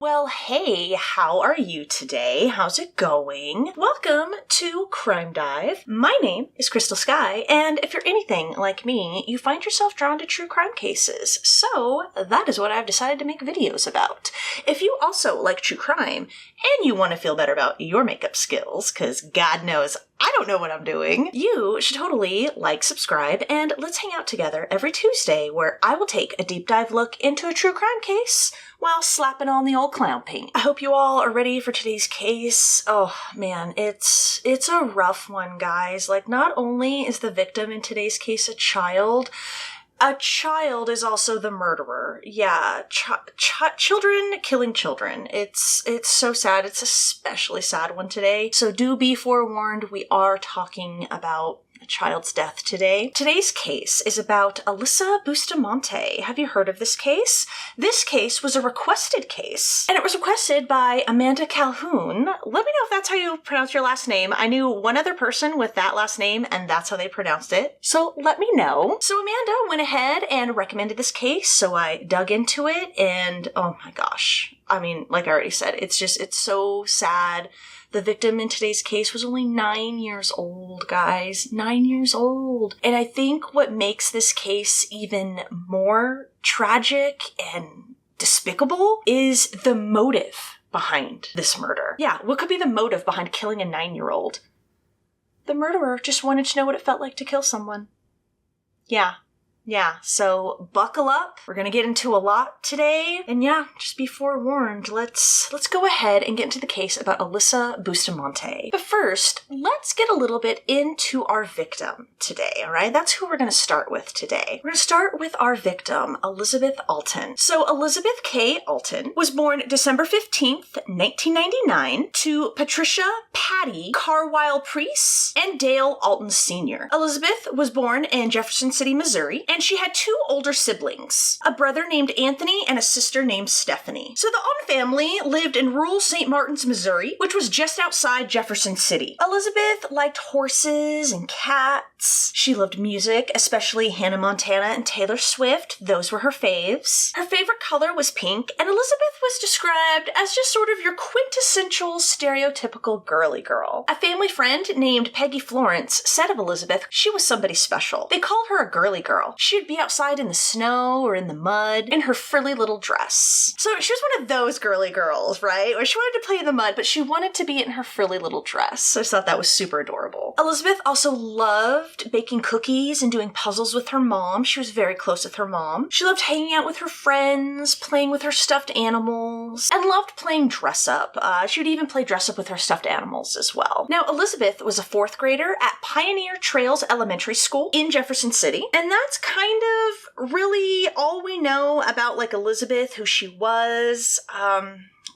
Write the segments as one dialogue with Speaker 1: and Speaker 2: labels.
Speaker 1: Well, hey, how are you today? How's it going? Welcome to Crime Dive. My name is Crystal Sky, and if you're anything like me, you find yourself drawn to true crime cases. So that is what I've decided to make videos about. If you also like true crime, and you want to feel better about your makeup skills, because God knows I don't know what I'm doing, you should totally like, subscribe, and let's hang out together every Tuesday where I will take a deep dive look into a true crime case while slapping on the old clown paint. I hope you all are ready for today's case. Oh man, it's a rough one, guys. Like, not only is the victim in today's case a child is also the murderer. Yeah, children killing children. It's so sad. It's an especially sad one today. So do be forewarned, we are talking about a child's death today. Today's case is about Alyssa Bustamante. Have you heard of this case? This case was a requested case, and it was requested by Amanda Calhoun. Let me know if that's how you pronounce your last name. I knew one other person with that last name, and that's how they pronounced it. So let me know. So Amanda went ahead and recommended this case, so I dug into it, and oh my gosh. I mean, like I already said, it's so sad. The victim in today's case was only 9 years old, guys. 9 years old. And I think what makes this case even more tragic and despicable is the motive behind this murder. Yeah, what could be the motive behind killing a 9-year-old? The murderer just wanted to know what it felt like to kill someone. Yeah, so buckle up. We're gonna get into a lot today. And yeah, just be forewarned. Let's go ahead and get into the case about Alyssa Bustamante. But first, let's get a little bit into our victim today, all right? That's who we're gonna start with today. We're gonna start with our victim, Elizabeth Olten. So Elizabeth K. Olten was born December 15th, 1999 to Patricia Patty Carwile Priest and Dale Alton Sr. Elizabeth was born in Jefferson City, Missouri, and she had two older siblings, a brother named Anthony and a sister named Stephanie. So the Olten family lived in rural St. Martin's, Missouri, which was just outside Jefferson City. Elizabeth liked horses and cats. She loved music, especially Hannah Montana and Taylor Swift. Those were her faves. Her favorite color was pink, and Elizabeth was described as just sort of your quintessential stereotypical girly girl. A family friend named Peggy Florence said of Elizabeth she was somebody special. They called her a girly girl. She would be outside in the snow or in the mud in her frilly little dress. So she was one of those girly girls, right? Or she wanted to play in the mud, but she wanted to be in her frilly little dress. So I thought that was super adorable. Elizabeth also loved baking cookies and doing puzzles with her mom. She was very close with her mom. She loved hanging out with her friends, playing with her stuffed animals, and loved playing dress up. She would even play dress up with her stuffed animals as well. Now, Elizabeth was a 4th grader at Pioneer Trails Elementary School in Jefferson City, and that's kind of really all we know about, like, Elizabeth, who she was.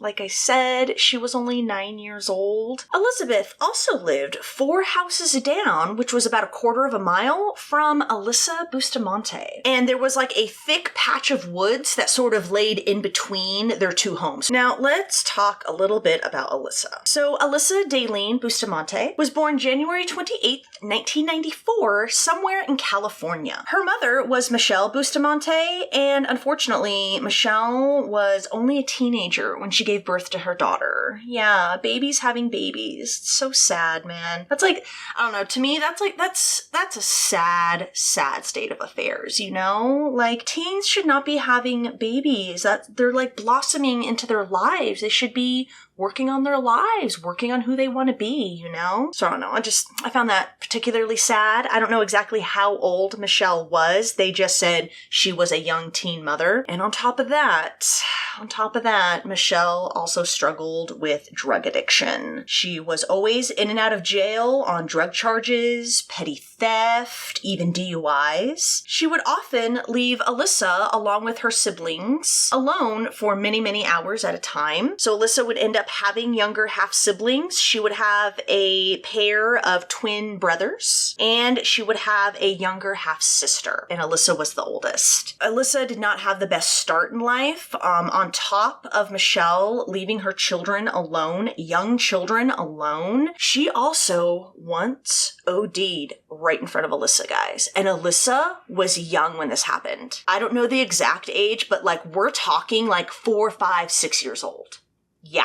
Speaker 1: Like I said, she was only 9 years old. Elizabeth also lived 4 houses down, which was about a quarter of a mile from Alyssa Bustamante. And there was like a thick patch of woods that sort of laid in between their two homes. Now, let's talk a little bit about Alyssa. So, Alyssa Daleen Bustamante was born January 28th, 1994, somewhere in California. Her mother was Michelle Bustamante, and unfortunately, Michelle was only a teenager when she gave birth to her daughter. Yeah, babies having babies. It's so sad, man. That's like, I don't know, to me, that's a sad state of affairs, you know? Like, teens should not be having babies. That they're like blossoming into their lives. They should be working on their lives, working on who they want to be, you know? So I don't know, I found that particularly sad. I don't know exactly how old Michelle was. They just said she was a young teen mother. And on top of that, Michelle also struggled with drug addiction. She was always in and out of jail on drug charges, petty theft, even DUIs. She would often leave Alyssa along with her siblings alone for many, many hours at a time. So Alyssa would end up having younger half-siblings. She would have a pair of twin brothers, and she would have a younger half-sister, and Alyssa was the oldest. Alyssa did not have the best start in life. On top of Michelle Michelle leaving her children alone, young children alone, she also once OD'd right in front of Alyssa, guys. And Alyssa was young when this happened. I don't know the exact age, but like we're talking like 4, 5, 6 years old. Yeah.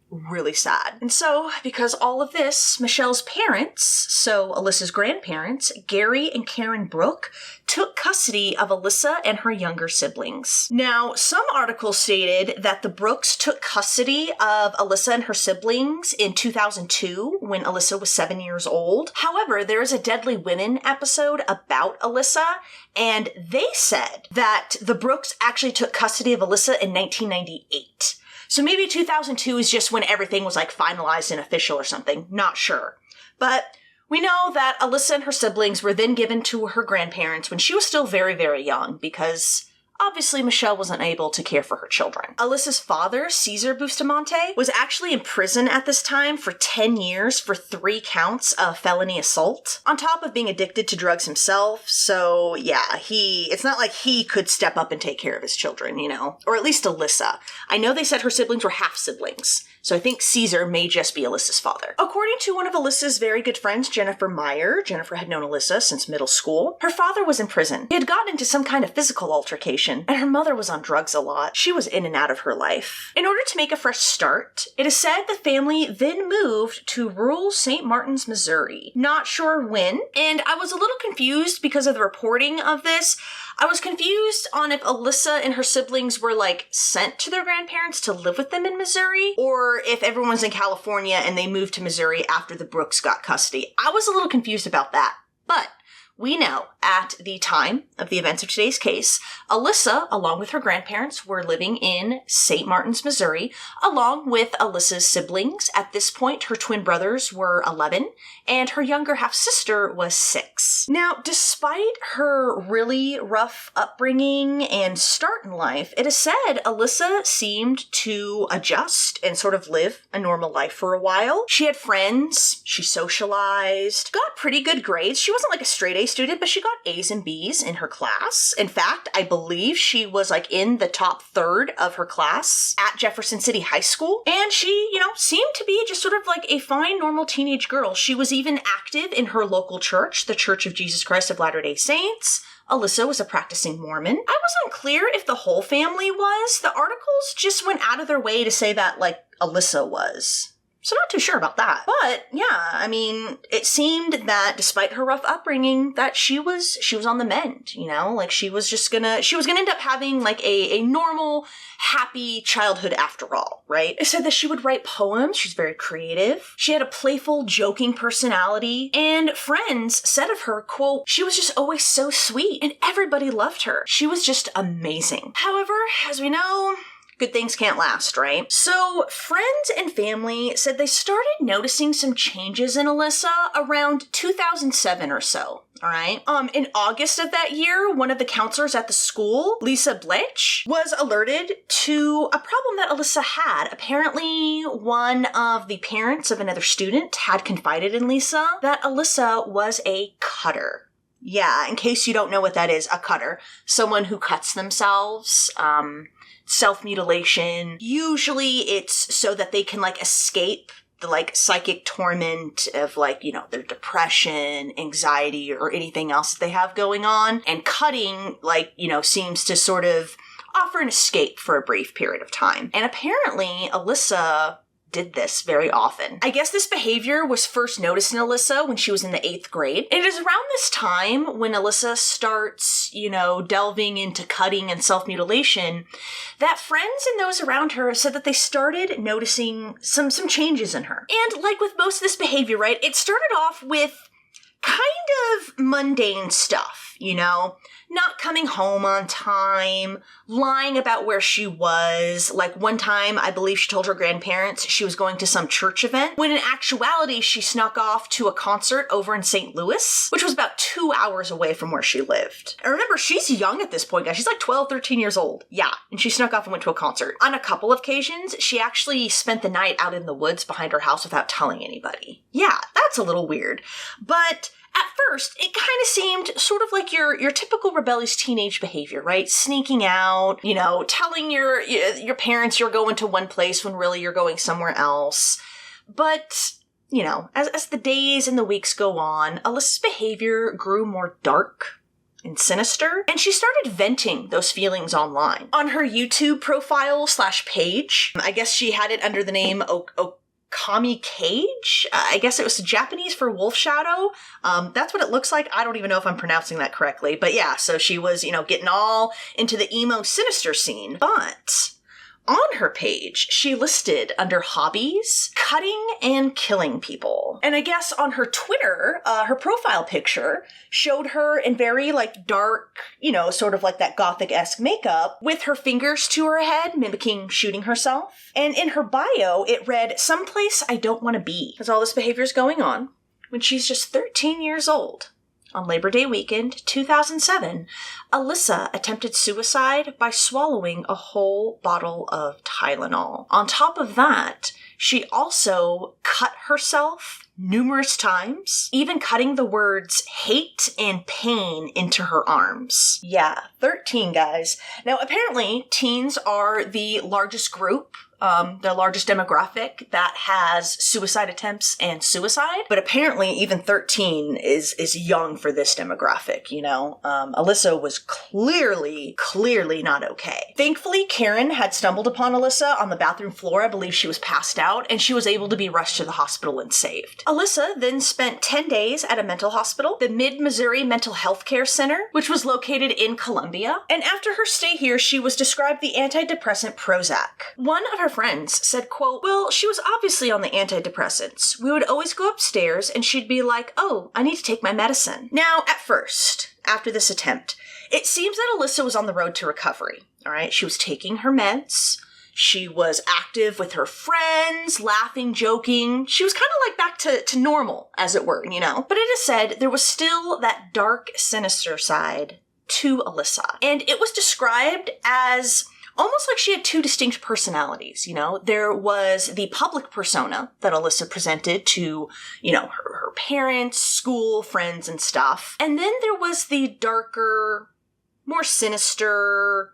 Speaker 1: Really sad. And so, because all of this, Michelle's parents, so Alyssa's grandparents, Gary and Karen Brooke, took custody of Alyssa and her younger siblings. Now, some articles stated that the Brookes took custody of Alyssa and her siblings in 2002 when Alyssa was 7 years old. However, there is a Deadly Women episode about Alyssa, and they said that the Brookes actually took custody of Alyssa in 1998. So maybe 2002 is just when everything was like finalized and official or something. Not sure. But we know that Alyssa and her siblings were then given to her grandparents when she was still very, very young because obviously Michelle wasn't able to care for her children. Alyssa's father, Cesar Bustamante, was actually in prison at this time for 10 years for 3 counts of felony assault, on top of being addicted to drugs himself. So yeah, it's not like he could step up and take care of his children, you know, or at least Alyssa. I know they said her siblings were half siblings. So I think Caesar may just be Alyssa's father. According to one of Alyssa's very good friends, Jennifer Meyer, Jennifer had known Alyssa since middle school, her father was in prison. He had gotten into some kind of physical altercation, and her mother was on drugs a lot. She was in and out of her life. In order to make a fresh start, it is said the family then moved to rural St. Martin's, Missouri. Not sure when, and I was a little confused because of the reporting of this. I was confused on if Alyssa and her siblings were like sent to their grandparents to live with them in Missouri, or if everyone's in California and they moved to Missouri after the Brookes got custody. I was a little confused about that, but we know at the time of the events of today's case, Alyssa, along with her grandparents, were living in St. Martin's, Missouri, along with Alyssa's siblings. At this point, her twin brothers were 11, and her younger half-sister was 6. Now, despite her really rough upbringing and start in life, it is said Alyssa seemed to adjust and sort of live a normal life for a while. She had friends, she socialized, got pretty good grades. She wasn't like a straight A student, but she got A's and B's in her class. In fact, I believe she was like in the top third of her class at Jefferson City High School. And she, seemed to be just sort of like a fine, normal teenage girl. She was even active in her local church, the Church of Jesus Christ of Latter-day Saints. Alyssa was a practicing Mormon. I was unclear if the whole family was. The articles just went out of their way to say that, like, Alyssa was. So not too sure about that. But yeah, I mean, it seemed that despite her rough upbringing, that she was on the mend, like she was gonna end up having like a normal, happy childhood after all, right? It said that she would write poems. She's very creative. She had a playful, joking personality, and friends said of her, quote, she was just always so sweet and everybody loved her. She was just amazing. However, as we know, good things can't last, right? So friends and family said they started noticing some changes in Alyssa around 2007 or so. All right. In August of that year, one of the counselors at the school, Lisa Bletch, was alerted to a problem that Alyssa had. Apparently, one of the parents of another student had confided in Lisa that Alyssa was a cutter. Yeah, in case you don't know what that is, a cutter. Someone who cuts themselves, self-mutilation. Usually it's so that they can like escape the like psychic torment of like, their depression, anxiety, or anything else that they have going on. And cutting like, seems to sort of offer an escape for a brief period of time. And apparently Alyssa did this very often. I guess this behavior was first noticed in Alyssa when she was in the 8th grade. And it is around this time when Alyssa starts, delving into cutting and self-mutilation that friends and those around her said that they started noticing some changes in her. And like with most of this behavior, right, it started off with kind of mundane stuff, not coming home on time, lying about where she was. Like one time, I believe she told her grandparents she was going to some church event, when in actuality, she snuck off to a concert over in St. Louis, which was about 2 hours away from where she lived. And remember, she's young at this point, guys. She's like 12, 13 years old. Yeah, and she snuck off and went to a concert. On a couple of occasions, she actually spent the night out in the woods behind her house without telling anybody. Yeah, that's a little weird. But At first, it kind of seemed sort of like your typical rebellious teenage behavior, right? Sneaking out, telling your parents you're going to one place when really you're going somewhere else. But, as the days and the weeks go on, Alyssa's behavior grew more dark and sinister, and she started venting those feelings online. On her YouTube profile/page, I guess she had it under the name Okami Cage. I guess it was Japanese for wolf shadow. That's what it looks like. I don't even know if I'm pronouncing that correctly. But yeah, so she was, getting all into the emo sinister scene. But on her page, she listed under hobbies, cutting and killing people. And I guess on her Twitter, her profile picture showed her in very dark, sort of like that gothic-esque makeup with her fingers to her head, mimicking shooting herself. And in her bio, it read, "Someplace I don't want to be." Because all this behavior is going on when she's just 13 years old. On Labor Day weekend, 2007, Alyssa attempted suicide by swallowing a whole bottle of Tylenol. On top of that, she also cut herself numerous times, even cutting the words hate and pain into her arms. Yeah, 13, guys. Now, apparently, teens are the largest group, the largest demographic that has suicide attempts and suicide. But apparently even 13 is young for this demographic, Alyssa was clearly not okay. Thankfully, Karen had stumbled upon Alyssa on the bathroom floor. I believe she was passed out, and she was able to be rushed to the hospital and saved. Alyssa then spent 10 days at a mental hospital, the Mid-Missouri Mental Health Care Center, which was located in Columbia. And after her stay here, she was prescribed the antidepressant Prozac. One of her friends said, quote, "Well, she was obviously on the antidepressants. We would always go upstairs and she'd be like, 'Oh, I need to take my medicine.'" Now, at first, after this attempt, it seems that Alyssa was on the road to recovery. All right, she was taking her meds. She was active with her friends, laughing, joking. She was kind of like back to normal, as it were, But it is said there was still that dark, sinister side to Alyssa. And it was described as almost like she had two distinct personalities, There was the public persona that Alyssa presented to, her parents, school, friends, and stuff. And then there was the darker, more sinister,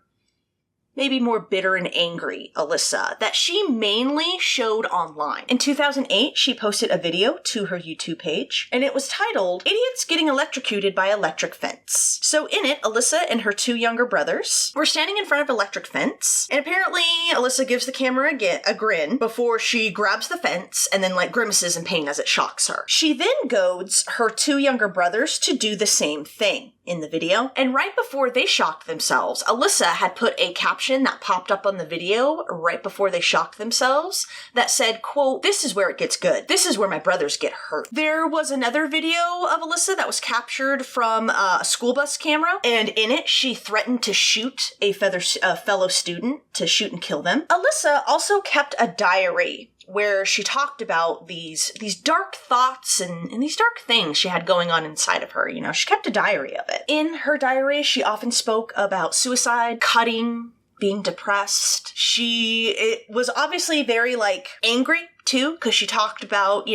Speaker 1: maybe more bitter and angry Alyssa that she mainly showed online. In 2008, she posted a video to her YouTube page, and it was titled, "Idiots Getting Electrocuted by Electric Fence." So in it, Alyssa and her two younger brothers were standing in front of electric fence, and apparently Alyssa gives the camera a grin before she grabs the fence and then grimaces in pain as it shocks her. She then goads her two younger brothers to do the same thing in the video. And right before they shocked themselves, Alyssa had put a caption that popped up on the video right before they shocked themselves that said, quote, "This is where it gets good. This is where my brothers get hurt." There was another video of Alyssa that was captured from a school bus camera, and in it, she threatened to shoot a fellow student, to shoot and kill them. Alyssa also kept a diary where she talked about these dark thoughts and these dark things she had going on inside of her. She kept a diary of it. In her diary, she often spoke about suicide, cutting, being depressed. It was obviously very angry too, because she talked about,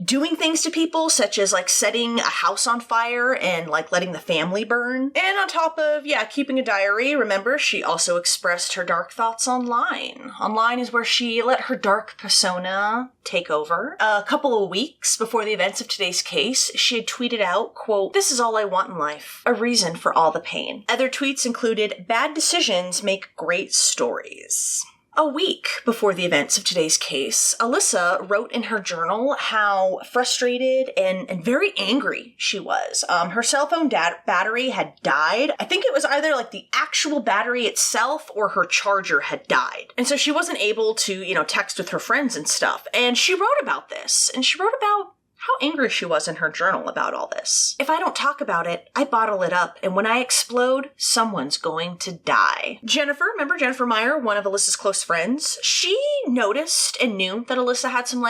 Speaker 1: doing things to people, such as setting a house on fire and letting the family burn. And on top of, keeping a diary, remember, she also expressed her dark thoughts online. Online is where she let her dark persona take over. A couple of weeks before the events of today's case, she had tweeted out, quote, "This is all I want in life, a reason for all the pain." Other tweets included, "Bad decisions make great stories." A week before the events of today's case, Alyssa wrote in her journal how frustrated and very angry she was. Her cell phone battery had died. I think it was either the actual battery itself or her charger had died. And so she wasn't able to, text with her friends and stuff. And she wrote about this. And she wrote about how angry she was in her journal about all this. "If I don't talk about it, I bottle it up, and when I explode, someone's going to die." Jennifer, remember Jennifer Meyer, one of Alyssa's close friends? She noticed and knew that Alyssa had some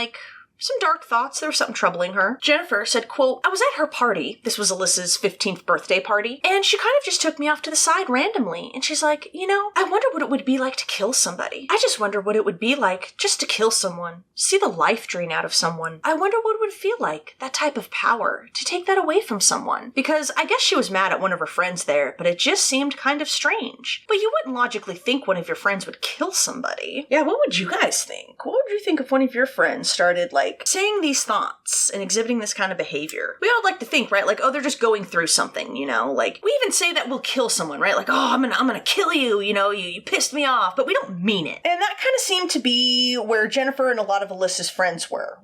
Speaker 1: some dark thoughts. There was something troubling her. Jennifer said, quote, I was at her party. This was Alyssa's 15th birthday party. And she kind of just took me off to the side randomly. And she's like, I wonder what it would be like to kill somebody. I just wonder what it would be like just to kill someone. See the life drain out of someone. I wonder what it would feel like, that type of power, to take that away from someone. Because I guess she was mad at one of her friends there, but it just seemed kind of strange. But you wouldn't logically think one of your friends would kill somebody. Yeah, what would you guys think? What would you think if one of your friends started, saying these thoughts and exhibiting this kind of behavior? We all like to think, right? They're just going through something, we even say that we'll kill someone, right? I'm gonna kill you, you pissed me off, but we don't mean it. And that kind of seemed to be where Jennifer and a lot of Alyssa's friends were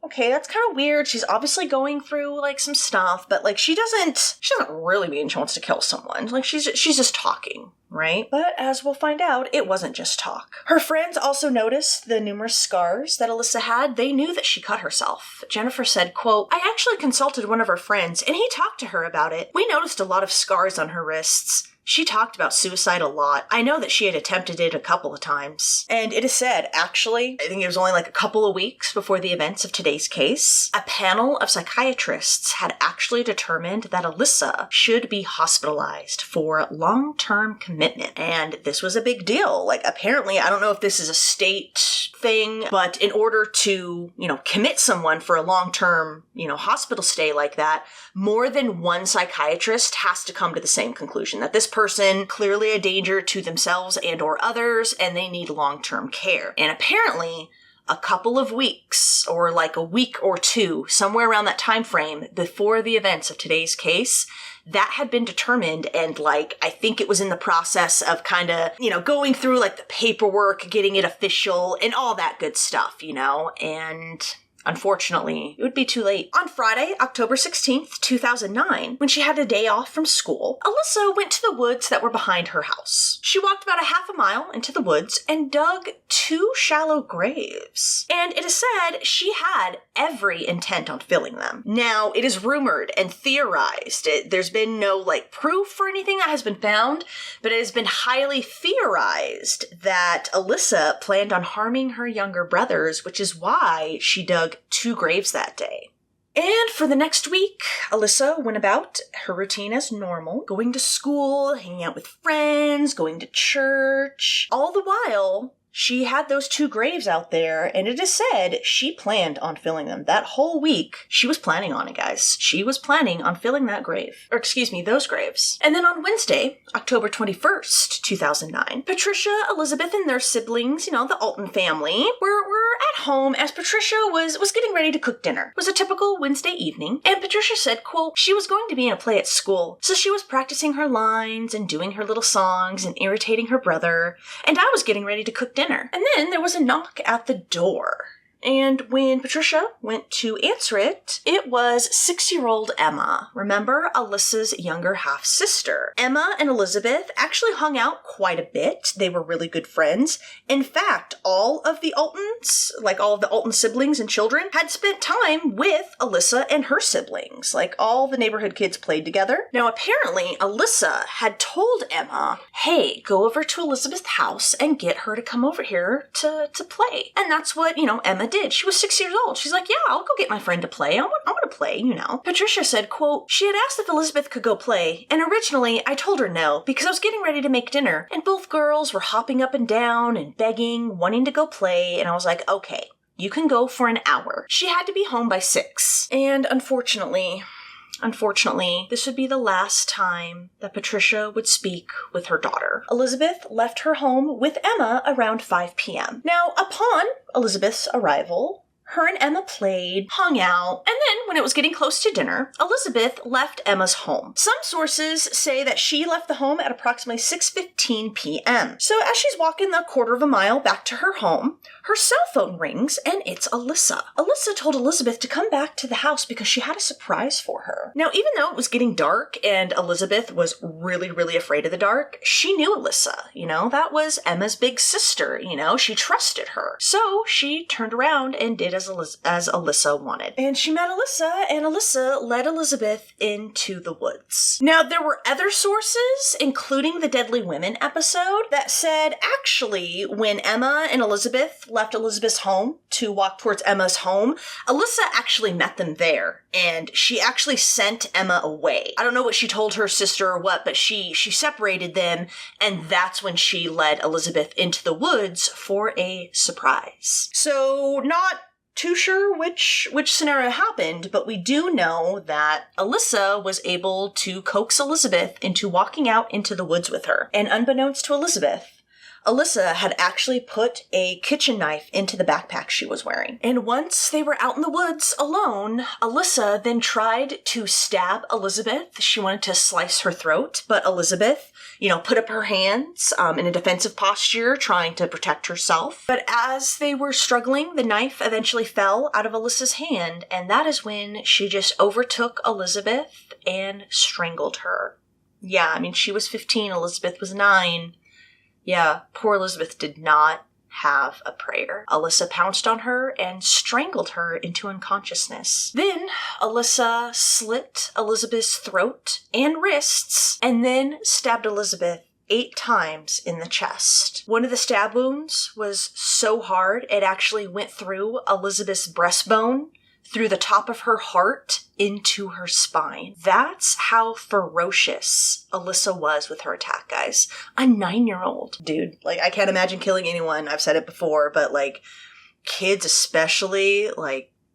Speaker 1: okay, that's kind of weird. She's obviously going through, some stuff, but, she doesn't really mean she wants to kill someone. She's just talking, right? But as we'll find out, it wasn't just talk. Her friends also noticed the numerous scars that Alyssa had. They knew that she cut herself. Jennifer said, quote, I actually consulted one of her friends, and he talked to her about it. We noticed a lot of scars on her wrists. She talked about suicide a lot. I know that she had attempted it a couple of times. And it is said, actually, I think it was only a couple of weeks before the events of today's case, a panel of psychiatrists had actually determined that Alyssa should be hospitalized for long-term commitment. And this was a big deal. Apparently, I don't know if this is a state thing, but in order to, commit someone for a long-term, hospital stay like that, more than one psychiatrist has to come to the same conclusion, that this person clearly a danger to themselves and or others, and they need long-term care. And apparently, a couple of weeks, or a week or two, somewhere around that time frame before the events of today's case, that had been determined, and I think it was in the process of kind of, going through the paperwork, getting it official, and all that good stuff, and unfortunately, it would be too late. On Friday, October 16th, 2009, when she had a day off from school, Alyssa went to the woods that were behind her house. She walked about a half a mile into the woods and dug 2 shallow graves. And it is said she had every intent on filling them. Now, it is rumored and theorized. There's been no, proof or anything that has been found, but it has been highly theorized that Alyssa planned on harming her younger brothers, which is why she dug 2 graves that day. And for the next week, Alyssa went about her routine as normal, going to school, hanging out with friends, going to church. All the while, she had those 2 graves out there, and it is said she planned on filling them. That whole week, she was planning on it, guys. She was planning on filling that grave. Or excuse me, those graves. And then on Wednesday, October 21st, 2009, Patricia, Elizabeth, and their siblings, the Olten family, were at home as Patricia was getting ready to cook dinner. It was a typical Wednesday evening, and Patricia said, quote, she was going to be in a play at school, so she was practicing her lines and doing her little songs and irritating her brother, and I was getting ready to cook dinner. And then there was a knock at the door. And when Patricia went to answer it, it was 6-year-old Emma. Remember, Alyssa's younger half-sister. Emma and Elizabeth actually hung out quite a bit. They were really good friends. In fact, all of the Oltens, all of the Olten siblings and children, had spent time with Alyssa and her siblings. All the neighborhood kids played together. Now, apparently, Alyssa had told Emma, hey, go over to Elizabeth's house and get her to come over here to play. And that's what, Emma did. She was 6 years old. She's like, yeah, I'll go get my friend to play. I want to play, Patricia said, quote, she had asked if Elizabeth could go play, and originally I told her no, because I was getting ready to make dinner, and both girls were hopping up and down and begging, wanting to go play, and I was like, okay, you can go for an hour. She had to be home by 6. And unfortunately, this would be the last time that Patricia would speak with her daughter. Elizabeth left her home with Emma around 5 p.m. Now, upon Elizabeth's arrival, her and Emma played, hung out, and then when it was getting close to dinner, Elizabeth left Emma's home. Some sources say that she left the home at approximately 6:15 p.m. So as she's walking the quarter of a mile back to her home, her cell phone rings and it's Alyssa. Alyssa told Elizabeth to come back to the house because she had a surprise for her. Now, even though it was getting dark and Elizabeth was really, really afraid of the dark, she knew Alyssa. That was Emma's big sister. She trusted her. So she turned around and did as Alyssa wanted. And she met Alyssa, and Alyssa led Elizabeth into the woods. Now, there were other sources, including the Deadly Women episode, that said actually when Emma and Elizabeth left Elizabeth's home to walk towards Emma's home, Alyssa actually met them there, and she actually sent Emma away. I don't know what she told her sister or what, but she separated them, and that's when she led Elizabeth into the woods for a surprise. So, not too sure which scenario happened, but we do know that Alyssa was able to coax Elizabeth into walking out into the woods with her. And unbeknownst to Elizabeth, Alyssa had actually put a kitchen knife into the backpack she was wearing. And once they were out in the woods alone, Alyssa then tried to stab Elizabeth. She wanted to slice her throat, but Elizabeth, put up her hands in a defensive posture, trying to protect herself. But as they were struggling, the knife eventually fell out of Alyssa's hand, and that is when she just overtook Elizabeth and strangled her. Yeah, she was 15, Elizabeth was 9. Yeah, poor Elizabeth did not have a prayer. Alyssa pounced on her and strangled her into unconsciousness. Then Alyssa slit Elizabeth's throat and wrists and then stabbed Elizabeth 8 times in the chest. One of the stab wounds was so hard it actually went through Elizabeth's breastbone, through the top of her heart, into her spine. That's how ferocious Alyssa was with her attack, guys. A 9-year-old. Dude, I can't imagine killing anyone. I've said it before, but, kids especially,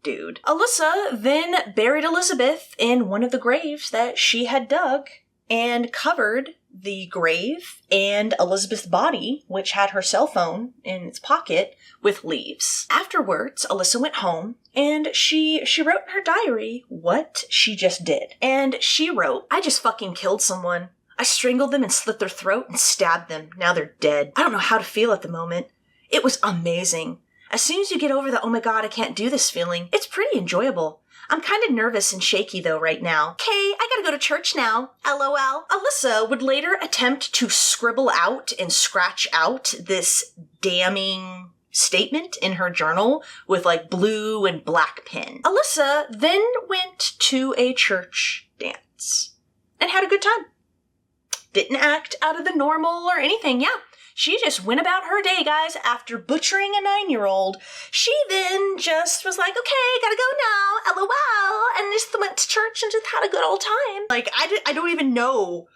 Speaker 1: dude. Alyssa then buried Elizabeth in one of the graves that she had dug and covered the grave and Elizabeth's body, which had her cell phone in its pocket, with leaves. Afterwards, Alyssa went home and she wrote in her diary what she just did. And she wrote, "I just fucking killed someone. I strangled them and slit their throat and stabbed them. Now they're dead. I don't know how to feel at the moment. It was amazing. As soon as you get over the oh my god, I can't do this feeling, it's pretty enjoyable. I'm kind of nervous and shaky though right now. Okay, I gotta go to church now. LOL." Alyssa would later attempt to scribble out and scratch out this damning statement in her journal with blue and black pen. Alyssa then went to a church dance and had a good time. Didn't act out of the normal or anything. Yeah, she just went about her day, guys. After butchering a 9-year-old, she then just was like, okay, gotta go now, LOL, and just went to church and just had a good old time. I don't even know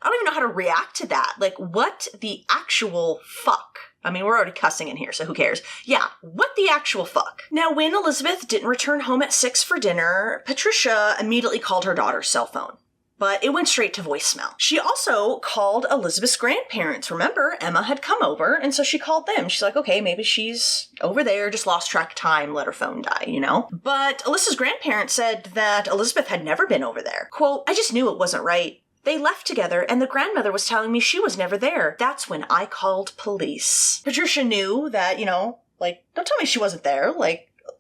Speaker 1: how to react to that. What the actual fuck? We're already cussing in here, so who cares? Yeah, what the actual fuck? Now, when Elizabeth didn't return home at 6 for dinner, Patricia immediately called her daughter's cell phone. But it went straight to voicemail. She also called Elizabeth's grandparents. Remember, Emma had come over, and so she called them. She's like, okay, maybe she's over there, just lost track of time, let her phone die, But Alyssa's grandparents said that Elizabeth had never been over there. Quote, "I just knew it wasn't right. They left together, and the grandmother was telling me she was never there. That's when I called police." Patricia knew that, don't tell me she wasn't there.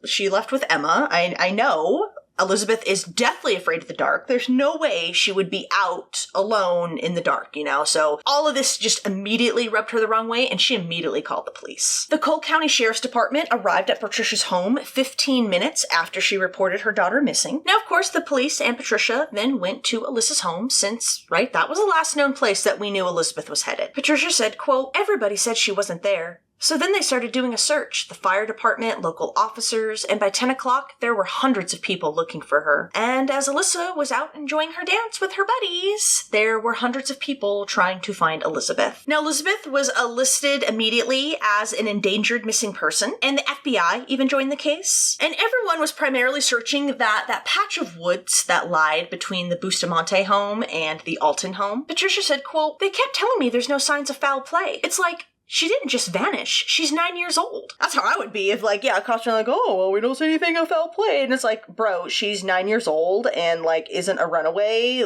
Speaker 1: She left with Emma. I know. Elizabeth is deathly afraid of the dark. There's no way she would be out alone in the dark, So all of this just immediately rubbed her the wrong way, and she immediately called the police. The Cole County Sheriff's Department arrived at Patricia's home 15 minutes after she reported her daughter missing. Now, of course, the police and Patricia then went to Alyssa's home since, that was the last known place that we knew Elizabeth was headed. Patricia said, quote, "Everybody said she wasn't there. So then they started doing a search, the fire department, local officers, and by 10 o'clock, there were hundreds of people looking for her. And as Alyssa was out enjoying her dance with her buddies, there were hundreds of people trying to find Elizabeth." Now, Elizabeth was listed immediately as an endangered missing person, and the FBI even joined the case. And everyone was primarily searching that patch of woods that lied between the Bustamante home and the Olten home. Patricia said, quote, "They kept telling me there's no signs of foul play. It's like, she didn't just vanish. She's 9 years old." That's how I would be if, cops are oh, well, we don't see anything of foul play. And it's bro, she's 9 years old and, isn't a runaway.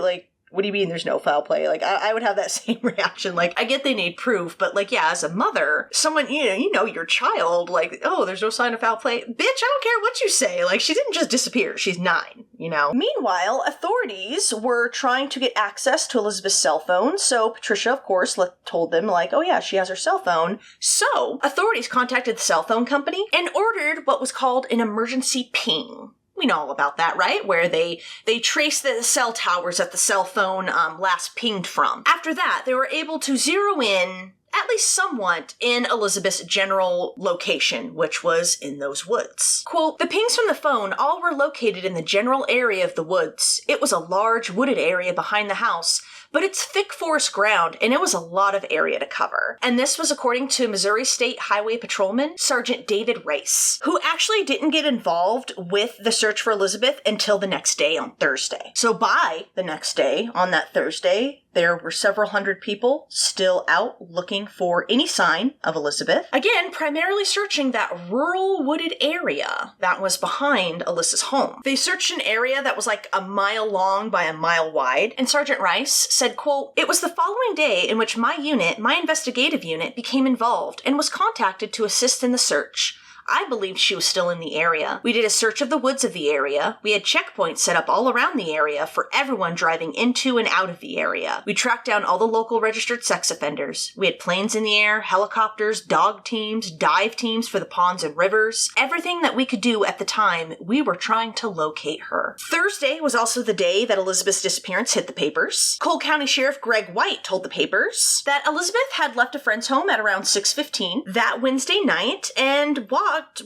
Speaker 1: what do you mean there's no foul play? Like, I would have that same reaction. Like, I get they need proof, but like, yeah, as a mother, someone, you know, your child, like, oh, there's no sign of foul play. Bitch, I don't care what you say. Like, she didn't just disappear. She's 9, you know? Meanwhile, authorities were trying to get access to Elizabeth's cell phone. So Patricia, of course, told them, like, oh yeah, she has her cell phone. So authorities contacted the cell phone company and ordered what was called an emergency ping. We know all about that, right? Where they trace the cell towers that the cell phone last pinged from. After that, they were able to zero in, at least somewhat, in Elizabeth's general location, which was in those woods. Quote, the pings from the phone all were located in the general area of the woods. It was a large wooded area behind the house, but it's thick forest ground, and it was a lot of area to cover. And this was according to Missouri State Highway Patrolman Sergeant David Rice, who actually didn't get involved with the search for Elizabeth until the next day on Thursday. So by the next day, on that Thursday, there were several hundred people still out looking for any sign of Elizabeth. Again, primarily searching that rural wooded area that was behind Alyssa's home. They searched an area that was like a mile long by a mile wide, and Sergeant Rice said, quote, it was the following day in which my investigative unit, became involved and was contacted to assist in the search. I believed she was still in the area. We did a search of the woods of the area. We had checkpoints set up all around the area for everyone driving into and out of the area. We tracked down all the local registered sex offenders. We had planes in the air, helicopters, dog teams, dive teams for the ponds and rivers. Everything that we could do at the time, we were trying to locate her. Thursday was also the day that Elizabeth's disappearance hit the papers. Cole County Sheriff Greg White told the papers that Elizabeth had left a friend's home at around 6:15 that Wednesday night and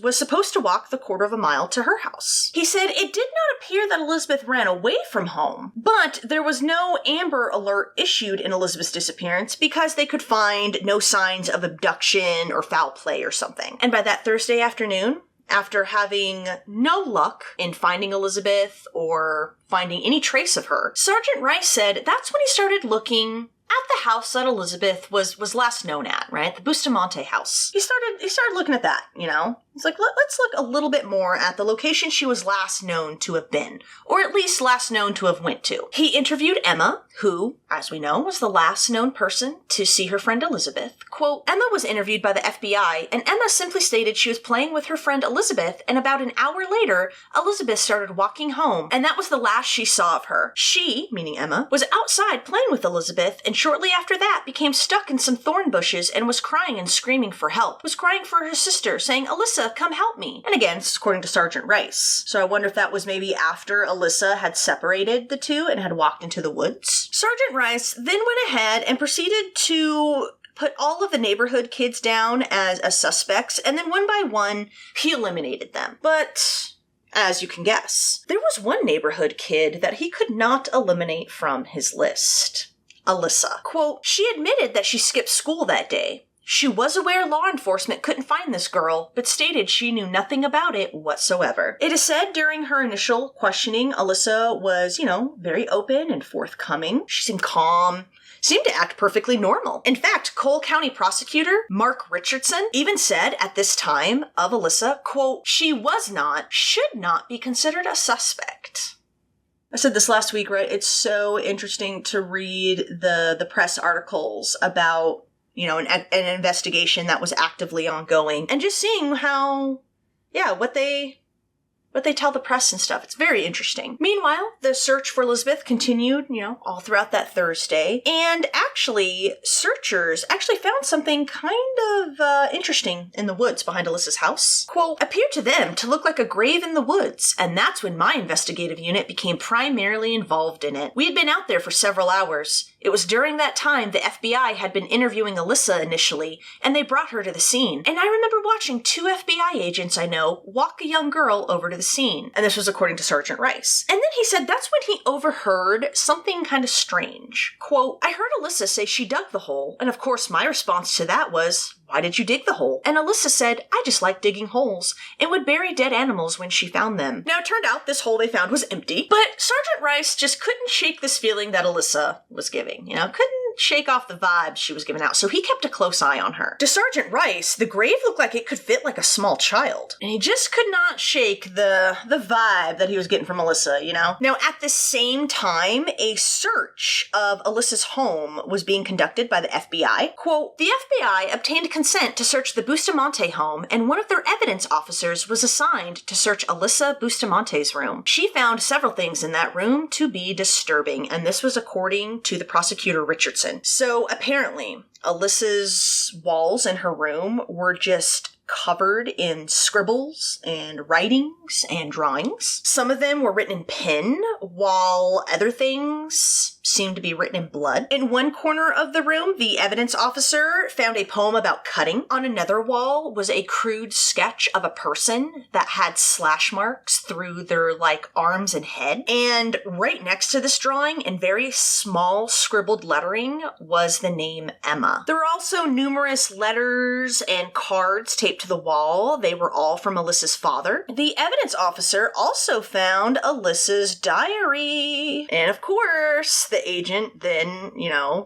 Speaker 1: was supposed to walk the quarter of a mile to her house. He said it did not appear that Elizabeth ran away from home, but there was no Amber Alert issued in Elizabeth's disappearance because they could find no signs of abduction or foul play or something. And by that Thursday afternoon, after having no luck in finding Elizabeth or finding any trace of her, Sergeant Rice said that's when he started looking at the house that Elizabeth was last known at, right? The Bustamante house. He started looking at that, you know? He's like, let's look a little bit more at the location she was last known to have been, or at least last known to have went to. He interviewed Emma, who, as we know, was the last known person to see her friend Elizabeth. Quote, Emma was interviewed by the FBI, and Emma simply stated she was playing with her friend Elizabeth, and about an hour later, Elizabeth started walking home, and that was the last she saw of her. She, meaning Emma, was outside playing with Elizabeth, and shortly after that became stuck in some thorn bushes and was crying and screaming for help. Was crying for her sister, saying, Alyssa, come help me. And again, this is according to Sergeant Rice. So I wonder if that was maybe after Alyssa had separated the two and had walked into the woods. Sergeant Rice then went ahead and proceeded to put all of the neighborhood kids down as suspects, and then one by one, he eliminated them. But as you can guess, there was one neighborhood kid that he could not eliminate from his list. Alyssa. Quote, she admitted that she skipped school that day. She was aware law enforcement couldn't find this girl, but stated she knew nothing about it whatsoever. It is said during her initial questioning, Alyssa was, very open and forthcoming. She seemed calm, seemed to act perfectly normal. In fact, Cole County prosecutor Mark Richardson even said at this time of Alyssa, quote, she should not be considered a suspect. I said this last week, right? It's so interesting to read the press articles about, an investigation that was actively ongoing and just seeing how, what they tell the press and stuff. It's very interesting. Meanwhile, the search for Elizabeth continued, all throughout that Thursday. And actually, searchers found something kind of interesting in the woods behind Alyssa's house. Quote, appeared to them to look like a grave in the woods, and that's when my investigative unit became primarily involved in it. We had been out there for several hours. It was during that time the FBI had been interviewing Alyssa initially, and they brought her to the scene. And I remember watching 2 FBI agents I know walk a young girl over to the scene. And this was according to Sergeant Rice. And then he said that's when he overheard something kind of strange. Quote, I heard Alyssa say she dug the hole, and of course my response to that was, why did you dig the hole? And Alyssa said, I just like digging holes, and would bury dead animals when she found them. Now it turned out this hole they found was empty, but Sergeant Rice just couldn't shake this feeling that Alyssa was giving, didn't shake off the vibes she was giving out, so he kept a close eye on her. To Sergeant Rice, the grave looked like it could fit like a small child, and he just could not shake the vibe that he was getting from Alyssa, you know? Now, at the same time, a search of Alyssa's home was being conducted by the FBI. Quote, the FBI obtained consent to search the Bustamante home, and one of their evidence officers was assigned to search Alyssa Bustamante's room. She found several things in that room to be disturbing, and this was according to the prosecutor Richardson. So apparently, Alyssa's walls in her room were just covered in scribbles and writings and drawings. Some of them were written in pen, while other things seemed to be written in blood. In one corner of the room, the evidence officer found a poem about cutting. On another wall was a crude sketch of a person that had slash marks through their, arms and head. And right next to this drawing, in very small scribbled lettering, was the name Emma. There were also numerous letters and cards taped to the wall. They were all from Alyssa's father. The evidence officer also found Alyssa's diary. And of course, the agent then,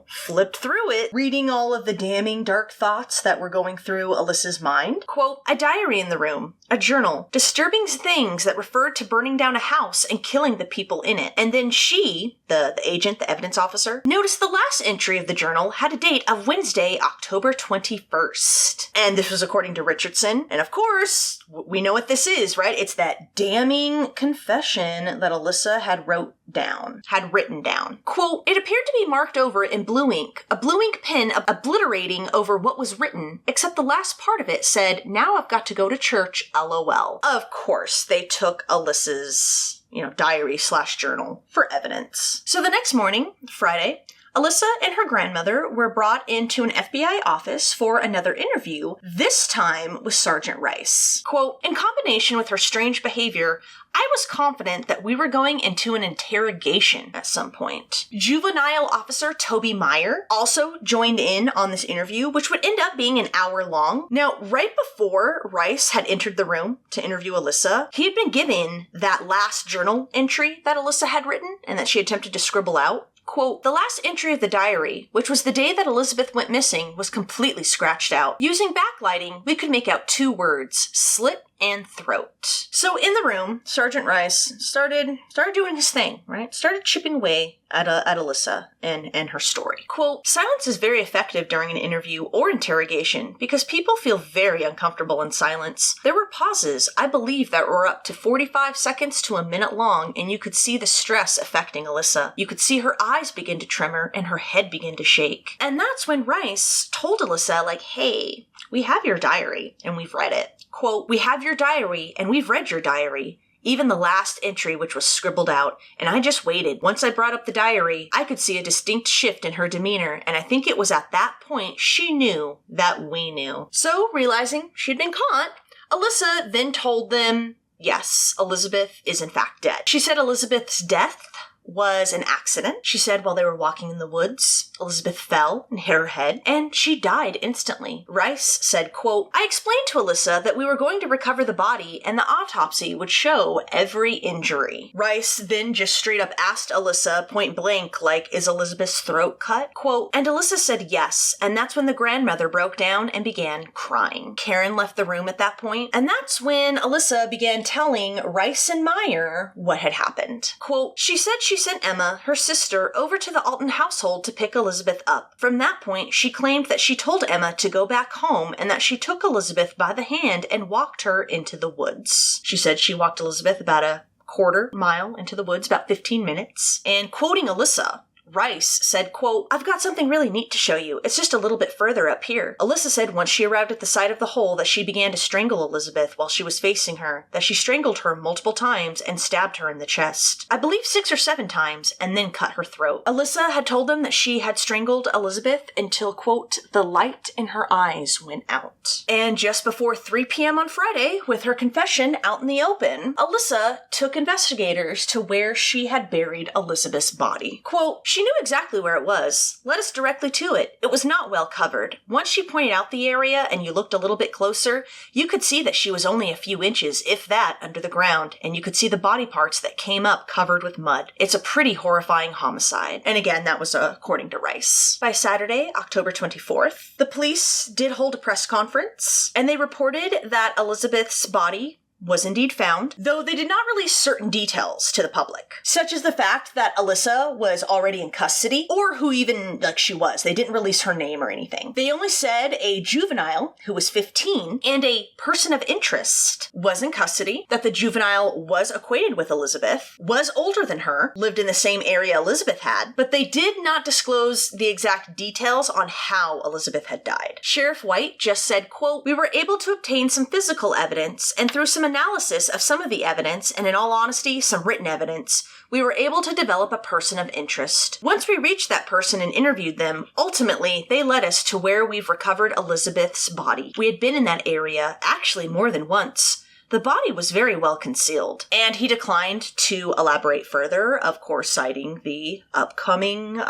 Speaker 1: flipped through it, reading all of the damning dark thoughts that were going through Alyssa's mind. Quote, a diary in the room, a journal, disturbing things that referred to burning down a house and killing the people in it. And then she, the agent, the evidence officer, noticed the last entry of the journal had a date of Wednesday, October 21st. And this was according to Richardson. And of course, we know what this is, right? It's that damning confession that Alyssa had written down. Quote, it appeared to be marked over in blue ink, a blue ink pen obliterating over what was written, except the last part of it said, now I've got to go to church, LOL. Of course, they took Alyssa's, diary/journal for evidence. So the next morning, Friday, Alyssa and her grandmother were brought into an FBI office for another interview, this time with Sergeant Rice. Quote, in combination with her strange behavior, I was confident that we were going into an interrogation at some point. Juvenile Officer Toby Meyer also joined in on this interview, which would end up being an hour long. Now, right before Rice had entered the room to interview Alyssa, he had been given that last journal entry that Alyssa had written and that she attempted to scribble out. Quote, the last entry of the diary, which was the day that Elizabeth went missing, was completely scratched out. Using backlighting, we could make out two words, slit and throat. So in the room, Sergeant Rice started doing his thing, right? Started chipping away at Alyssa and her story. Quote, silence is very effective during an interview or interrogation because people feel very uncomfortable in silence. There were pauses, I believe, that were up to 45 seconds to a minute long, and you could see the stress affecting Alyssa. You could see her eyes begin to tremor and her head begin to shake. And that's when Rice told Alyssa, hey, we have your diary and we've read it. Quote, we have your diary and we've read your diary. Even the last entry, which was scribbled out, and I just waited. Once I brought up the diary, I could see a distinct shift in her demeanor, and I think it was at that point she knew that we knew. So, realizing she'd been caught, Alyssa then told them, yes, Elizabeth is in fact dead. She said Elizabeth's death was an accident. She said while they were walking in the woods, Elizabeth fell and hit her head, and she died instantly. Rice said, quote, I explained to Alyssa that we were going to recover the body and the autopsy would show every injury. Rice then just straight up asked Alyssa point blank, is Elizabeth's throat cut? Quote, and Alyssa said yes, and that's when the grandmother broke down and began crying. Karen left the room at that point, and that's when Alyssa began telling Rice and Meyer what had happened. Quote, she said she sent Emma, her sister, over to the Olten household to pick Elizabeth up. From that point, she claimed that she told Emma to go back home and that she took Elizabeth by the hand and walked her into the woods. She said she walked Elizabeth about a quarter mile into the woods, about 15 minutes. And quoting Alyssa, Rice said, quote, I've got something really neat to show you. It's just a little bit further up here. Alyssa said once she arrived at the side of the hole that she began to strangle Elizabeth while she was facing her, that she strangled her multiple times and stabbed her in the chest. I believe 6 or 7 times, and then cut her throat. Alyssa had told them that she had strangled Elizabeth until, quote, the light in her eyes went out. And just before 3 p.m. on Friday, with her confession out in the open, Alyssa took investigators to where she had buried Elizabeth's body. Quote, She knew exactly where it was, led us directly to it. It was not well covered. Once she pointed out the area and you looked a little bit closer, you could see that she was only a few inches, if that, under the ground, and you could see the body parts that came up covered with mud. It's a pretty horrifying homicide. And again, that was according to Rice. By Saturday, October 24th, the police did hold a press conference, and they reported that Elizabeth's body was indeed found, though they did not release certain details to the public, such as the fact that Alyssa was already in custody, or who even, she was. They didn't release her name or anything. They only said a juvenile, who was 15, and a person of interest was in custody, that the juvenile was acquainted with Elizabeth, was older than her, lived in the same area Elizabeth had, but they did not disclose the exact details on how Elizabeth had died. Sheriff White just said, quote, "We were able to obtain some physical evidence, and through some analysis of some of the evidence, and in all honesty, some written evidence, we were able to develop a person of interest. Once we reached that person and interviewed them, ultimately, they led us to where we've recovered Elizabeth's body. We had been in that area, actually more than once. The body was very well concealed." And he declined to elaborate further, of course, citing the upcoming,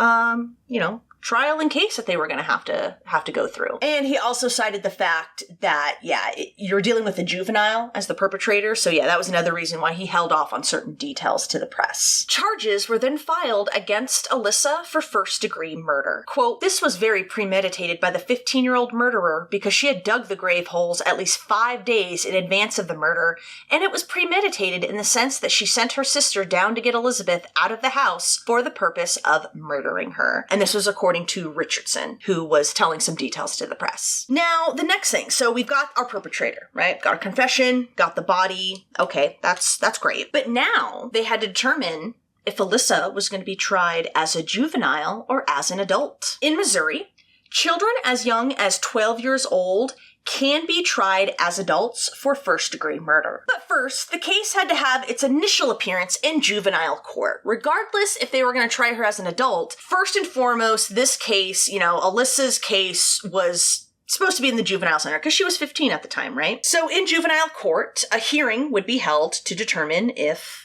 Speaker 1: trial and case that they were going to have to go through. And he also cited the fact that, you're dealing with a juvenile as the perpetrator, so that was another reason why he held off on certain details to the press. Charges were then filed against Alyssa for first-degree murder. Quote, "This was very premeditated by the 15-year-old murderer because she had dug the grave holes at least 5 days in advance of the murder, and it was premeditated in the sense that she sent her sister down to get Elizabeth out of the house for the purpose of murdering her." And this was according to Richardson, who was telling some details to the press. Now, the next thing. So we've got our perpetrator, right? Got a confession, got the body. Okay, that's great. But now they had to determine if Alyssa was going to be tried as a juvenile or as an adult. In Missouri, children as young as 12 years old can be tried as adults for first-degree murder. But first, the case had to have its initial appearance in juvenile court. Regardless if they were going to try her as an adult, first and foremost, this case, Alyssa's case was supposed to be in the juvenile center because she was 15 at the time, right? So in juvenile court, a hearing would be held to determine if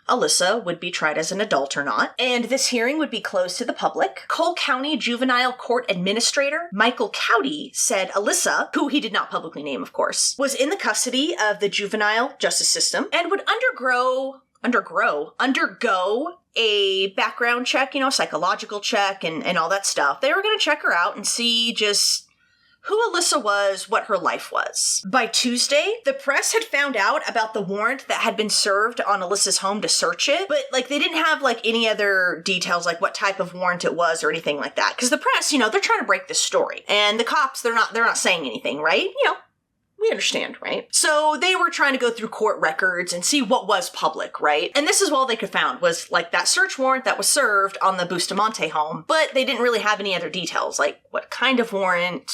Speaker 1: Alyssa would be tried as an adult or not, and this hearing would be closed to the public. Cole County Juvenile Court Administrator Michael Cowdy said Alyssa, who he did not publicly name, of course, was in the custody of the juvenile justice system and would undergo a background check, psychological check and all that stuff. They were going to check her out and see just who Alyssa was, what her life was. By Tuesday, the press had found out about the warrant that had been served on Alyssa's home to search it, but they didn't have any other details, what type of warrant it was or anything like that. Because the press, they're trying to break this story. And the cops, they're not saying anything, right? We understand, right? So they were trying to go through court records and see what was public, right? And this is all they could find was that search warrant that was served on the Bustamante home, but they didn't really have any other details, what kind of warrant,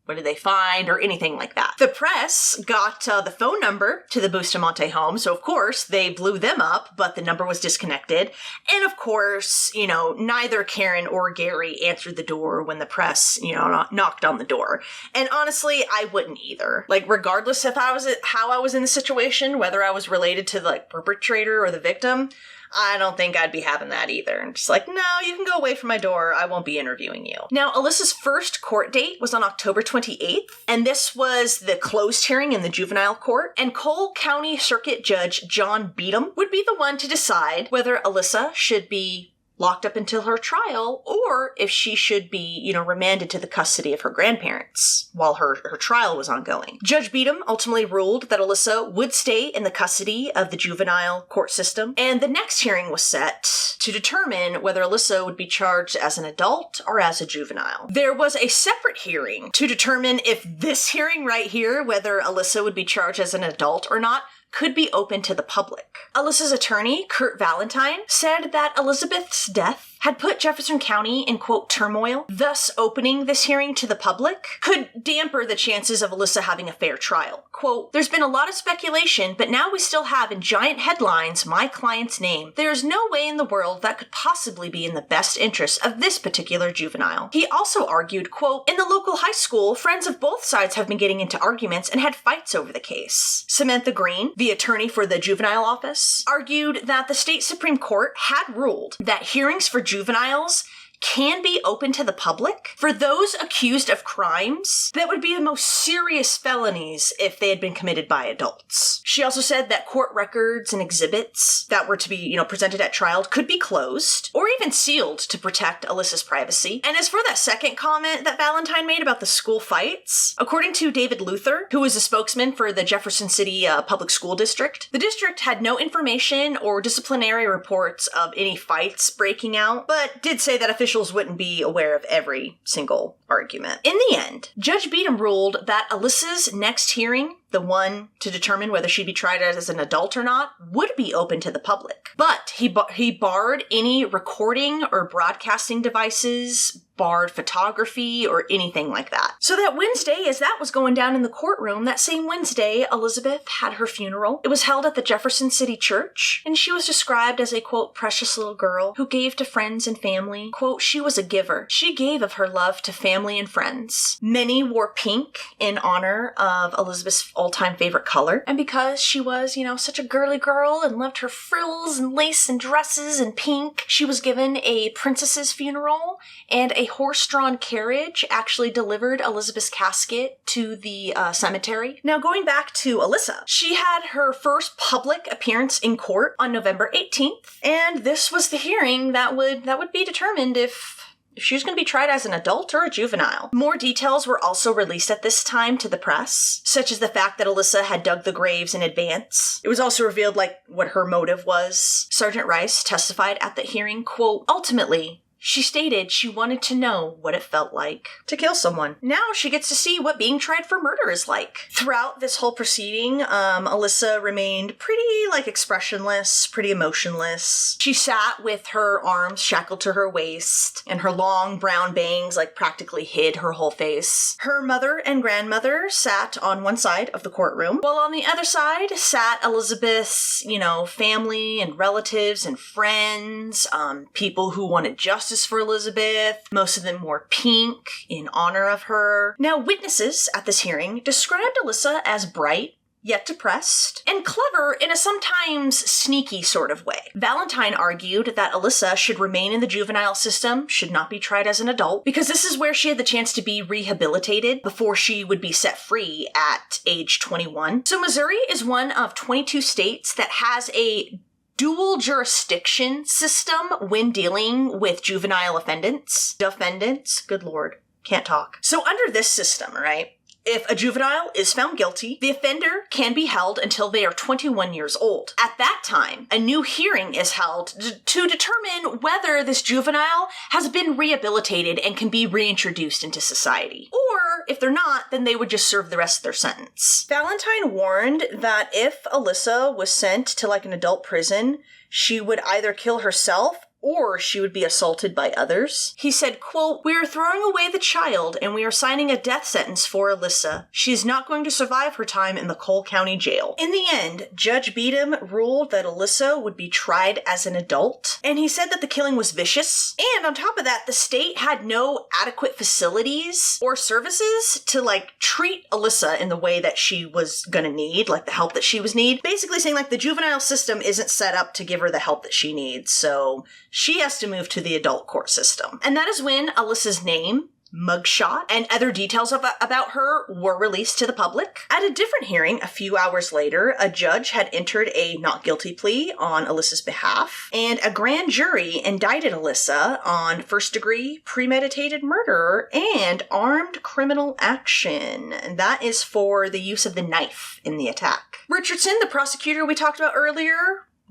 Speaker 1: what did they find, or anything like that. The press got the phone number to the Bustamante home, so of course they blew them up, but the number was disconnected. And of course, neither Karen or Gary answered the door when the press, knocked on the door. And honestly, I wouldn't either. Regardless if how I was in the situation, whether I was related to the perpetrator or the victim, I don't think I'd be having that either. And just no, you can go away from my door. I won't be interviewing you. Now, Alyssa's first court date was on October 28th, and this was the closed hearing in the juvenile court, and Cole County Circuit Judge John Beadham would be the one to decide whether Alyssa should be locked up until her trial, or if she should be, remanded to the custody of her grandparents while her trial was ongoing. Judge Beadham ultimately ruled that Alyssa would stay in the custody of the juvenile court system, and the next hearing was set to determine whether Alyssa would be charged as an adult or as a juvenile. There was a separate hearing to determine if this hearing right here, whether Alyssa would be charged as an adult or not, could be open to the public. Alyssa's attorney, Kurt Valentine, said that Elizabeth's death had put Jefferson County in, quote, turmoil, thus opening this hearing to the public could damper the chances of Alyssa having a fair trial. Quote, "There's been a lot of speculation, but now we still have in giant headlines my client's name. There is no way in the world that could possibly be in the best interest of this particular juvenile." He also argued, quote, "In the local high school, friends of both sides have been getting into arguments and had fights over the case." Samantha Green, the attorney for the juvenile office, argued that the state Supreme Court had ruled that hearings for juveniles can be open to the public for those accused of crimes that would be the most serious felonies if they had been committed by adults. She also said that court records and exhibits that were to be, presented at trial could be closed or even sealed to protect Alyssa's privacy. And as for that second comment that Valentine made about the school fights, according to David Luther, who was a spokesman for the Jefferson City Public School District, the district had no information or disciplinary reports of any fights breaking out, but did say that officials wouldn't be aware of every single argument. In the end, Judge Beadham ruled that Alyssa's next hearing, the one to determine whether she'd be tried as an adult or not, would be open to the public. But he barred any recording or broadcasting devices, barred photography, or anything like that. So that Wednesday, as that was going down in the courtroom, that same Wednesday, Elizabeth had her funeral. It was held at the Jefferson City Church, and she was described as a, quote, precious little girl who gave to friends and family. Quote, she was a giver. She gave of her love to family and friends. Many wore pink in honor of Elizabeth's all-time favorite color, and because she was, such a girly girl and loved her frills and lace and dresses and pink, she was given a princess's funeral, and a horse-drawn carriage actually delivered Elizabeth's casket to the cemetery. Now, going back to Alyssa, she had her first public appearance in court on November 18th, and this was the hearing that would be determined if she was going to be tried as an adult or a juvenile. More details were also released at this time to the press, such as the fact that Alyssa had dug the graves in advance. It was also revealed, what her motive was. Sergeant Rice testified at the hearing, quote, ultimately, she stated she wanted to know what it felt like to kill someone. Now she gets to see what being tried for murder is like. Throughout this whole proceeding, Alyssa remained pretty, expressionless, pretty emotionless. She sat with her arms shackled to her waist, and her long brown bangs, practically hid her whole face. Her mother and grandmother sat on one side of the courtroom, while on the other side sat Elizabeth's, family and relatives and friends, people who wanted justice for Elizabeth. Most of them wore pink in honor of her. Now, witnesses at this hearing described Alyssa as bright, yet depressed, and clever in a sometimes sneaky sort of way. Valentine argued that Alyssa should remain in the juvenile system, should not be tried as an adult, because this is where she had the chance to be rehabilitated before she would be set free at age 21. So Missouri is one of 22 states that has a dual jurisdiction system when dealing with juvenile defendants, good lord, can't talk. So under this system, right, if a juvenile is found guilty, the offender can be held until they are 21 years old. At that time, a new hearing is held to determine whether this juvenile has been rehabilitated and can be reintroduced into society. Or, if they're not, then they would just serve the rest of their sentence. Valentine warned that if Alyssa was sent to an adult prison, she would either kill herself or she would be assaulted by others. He said, quote, we are throwing away the child and we are signing a death sentence for Alyssa. She is not going to survive her time in the Cole County Jail. In the end, Judge Beadham ruled that Alyssa would be tried as an adult, and he said that the killing was vicious, and on top of that, the state had no adequate facilities or services to, treat Alyssa in the way that she was gonna need, the help that she was need. Basically saying, the juvenile system isn't set up to give her the help that she needs, so she has to move to the adult court system. And that is when Alyssa's name, mugshot, and other details about her were released to the public. At a different hearing, a few hours later, a judge had entered a not guilty plea on Alyssa's behalf, and a grand jury indicted Alyssa on first-degree premeditated murder and armed criminal action. And that is for the use of the knife in the attack. Richardson, the prosecutor we talked about earlier,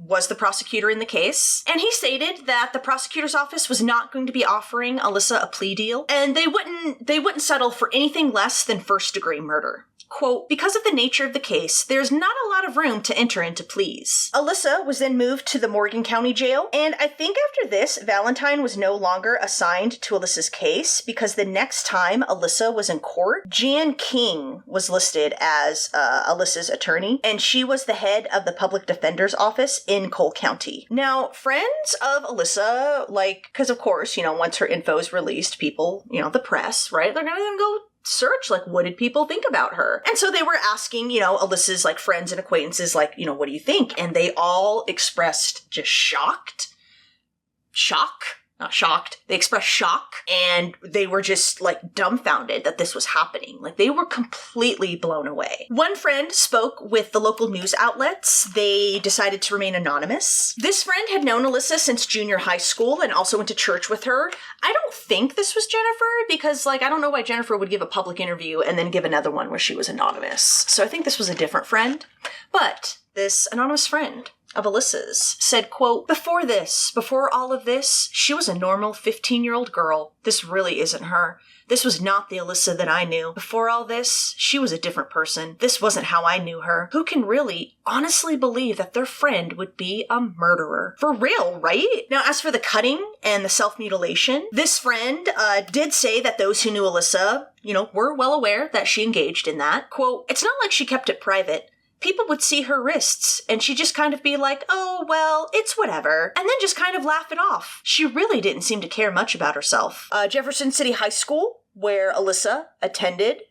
Speaker 1: was the prosecutor in the case, and he stated that the prosecutor's office was not going to be offering Alyssa a plea deal, and they wouldn't settle for anything less than first-degree murder. Quote, because of the nature of the case, there's not a lot of room to enter into pleas. Alyssa was then moved to the Morgan County Jail, and I think after this, Valentine was no longer assigned to Alyssa's case, because the next time Alyssa was in court, Jan King was listed as Alyssa's attorney, and she was the head of the public defender's office in Cole County. Now, friends of Alyssa, because of course, once her info is released, people, the press, right, they're gonna go search, what did people think about her? And so they were asking, Alyssa's, friends and acquaintances, what do you think? And they all expressed just shock, not shocked. They expressed shock, and they were just, like, dumbfounded that this was happening. Like, they were completely blown away. One friend spoke with the local news outlets. They decided to remain anonymous. This friend had known Alyssa since junior high school and also went to church with her. I don't think this was Jennifer because, like, I don't know why Jennifer would give a public interview and then give another one where she was anonymous. So I think this was a different friend. But this anonymous friend of Alyssa's said, quote, before all of this, she was a normal 15-year-old girl. This really isn't her. This was not the Alyssa that I knew. Before all this, she was a different person. This wasn't how I knew her. Who can really, honestly believe that their friend would be a murderer? For real, right? Now, as for the cutting and the self-mutilation, this friend did say that those who knew Alyssa, were well aware that she engaged in that. Quote, it's not like she kept it private. People would see her wrists, and she'd just kind of be like, oh, well, it's whatever, and then just kind of laugh it off. She really didn't seem to care much about herself. Jefferson City High School, where Alyssa attended,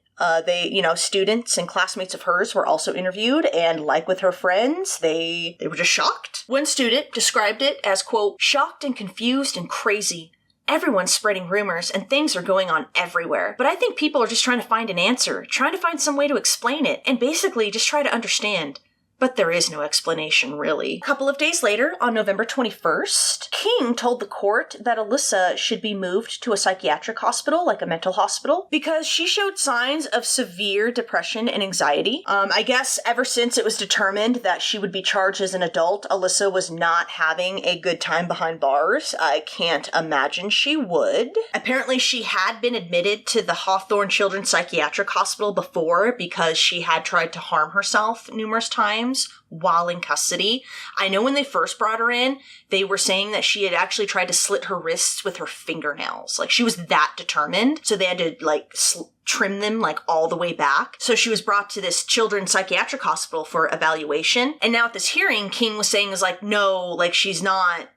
Speaker 1: students and classmates of hers were also interviewed, and like with her friends, they were just shocked. One student described it as, quote, shocked and confused and crazy. Everyone's spreading rumors, and things are going on everywhere. But I think people are just trying to find an answer, trying to find some way to explain it, and basically just try to understand. But there is no explanation, really. A couple of days later, on November 21st, King told the court that Alyssa should be moved to a psychiatric hospital, like a mental hospital, because she showed signs of severe depression and anxiety. I guess ever since it was determined that she would be charged as an adult, Alyssa was not having a good time behind bars. I can't imagine she would. Apparently, she had been admitted to the Hawthorne Children's Psychiatric Hospital before because she had tried to harm herself numerous times while in custody. I know when they first brought her in, they were saying that she had actually tried to slit her wrists with her fingernails. Like, she was that determined. So they had to, trim them, all the way back. So she was brought to this children's psychiatric hospital for evaluation. And now at this hearing, King was saying no, she's not,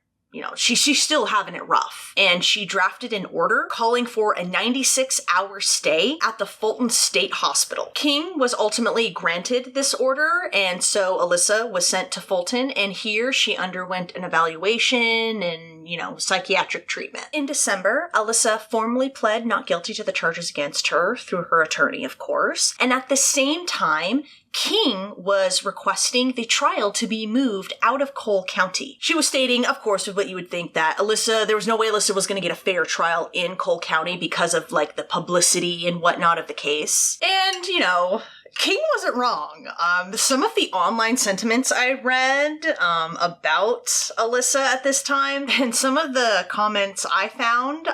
Speaker 1: she's still having it rough. And she drafted an order calling for a 96-hour stay at the Fulton State Hospital. King was ultimately granted this order, and so Alyssa was sent to Fulton, and here she underwent an evaluation and, psychiatric treatment. In December, Alyssa formally pled not guilty to the charges against her through her attorney, of course. And at the same time, King was requesting the trial to be moved out of Cole County. She was stating, of course, with what you would think, that there was no way Alyssa was going to get a fair trial in Cole County because of, the publicity and whatnot of the case. And, King wasn't wrong. Some of the online sentiments I read about Alyssa at this time, and some of the comments I found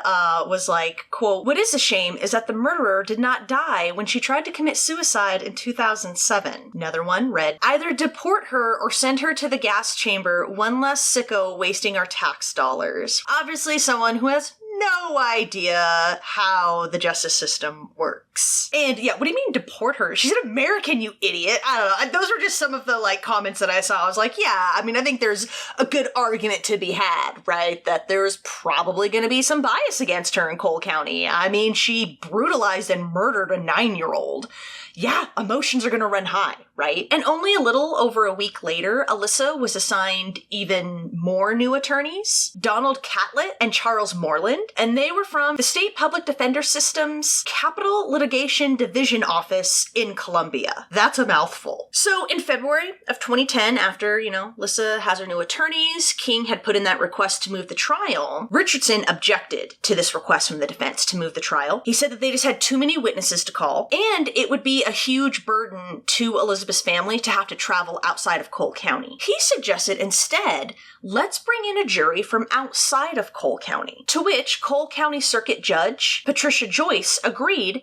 Speaker 1: was quote, what is a shame is that the murderer did not die when she tried to commit suicide in 2007. Another one read, either deport her or send her to the gas chamber, one less sicko wasting our tax dollars. Obviously someone who has no idea how the justice system works. And yeah, what do you mean deport her? She's an American, you idiot. I don't know. Those were just some of the comments that I saw. I was like, yeah, I mean, I think there's a good argument to be had, right? That there's probably going to be some bias against her in Cole County. I mean, she brutalized and murdered a 9-year-old. Yeah, emotions are going to run high, right? And only a little over a week later, Alyssa was assigned even more new attorneys, Donald Catlett and Charles Moreland, and they were from the State Public Defender System's Capital Litigation Division Office in Columbia. That's a mouthful. So in February of 2010, after, Alyssa has her new attorneys, King had put in that request to move the trial. Richardson objected to this request from the defense to move the trial. He said that they just had too many witnesses to call, and it would be a huge burden to Elizabeth's family to have to travel outside of Cole County. He suggested instead, let's bring in a jury from outside of Cole County, to which Cole County Circuit Judge Patricia Joyce agreed,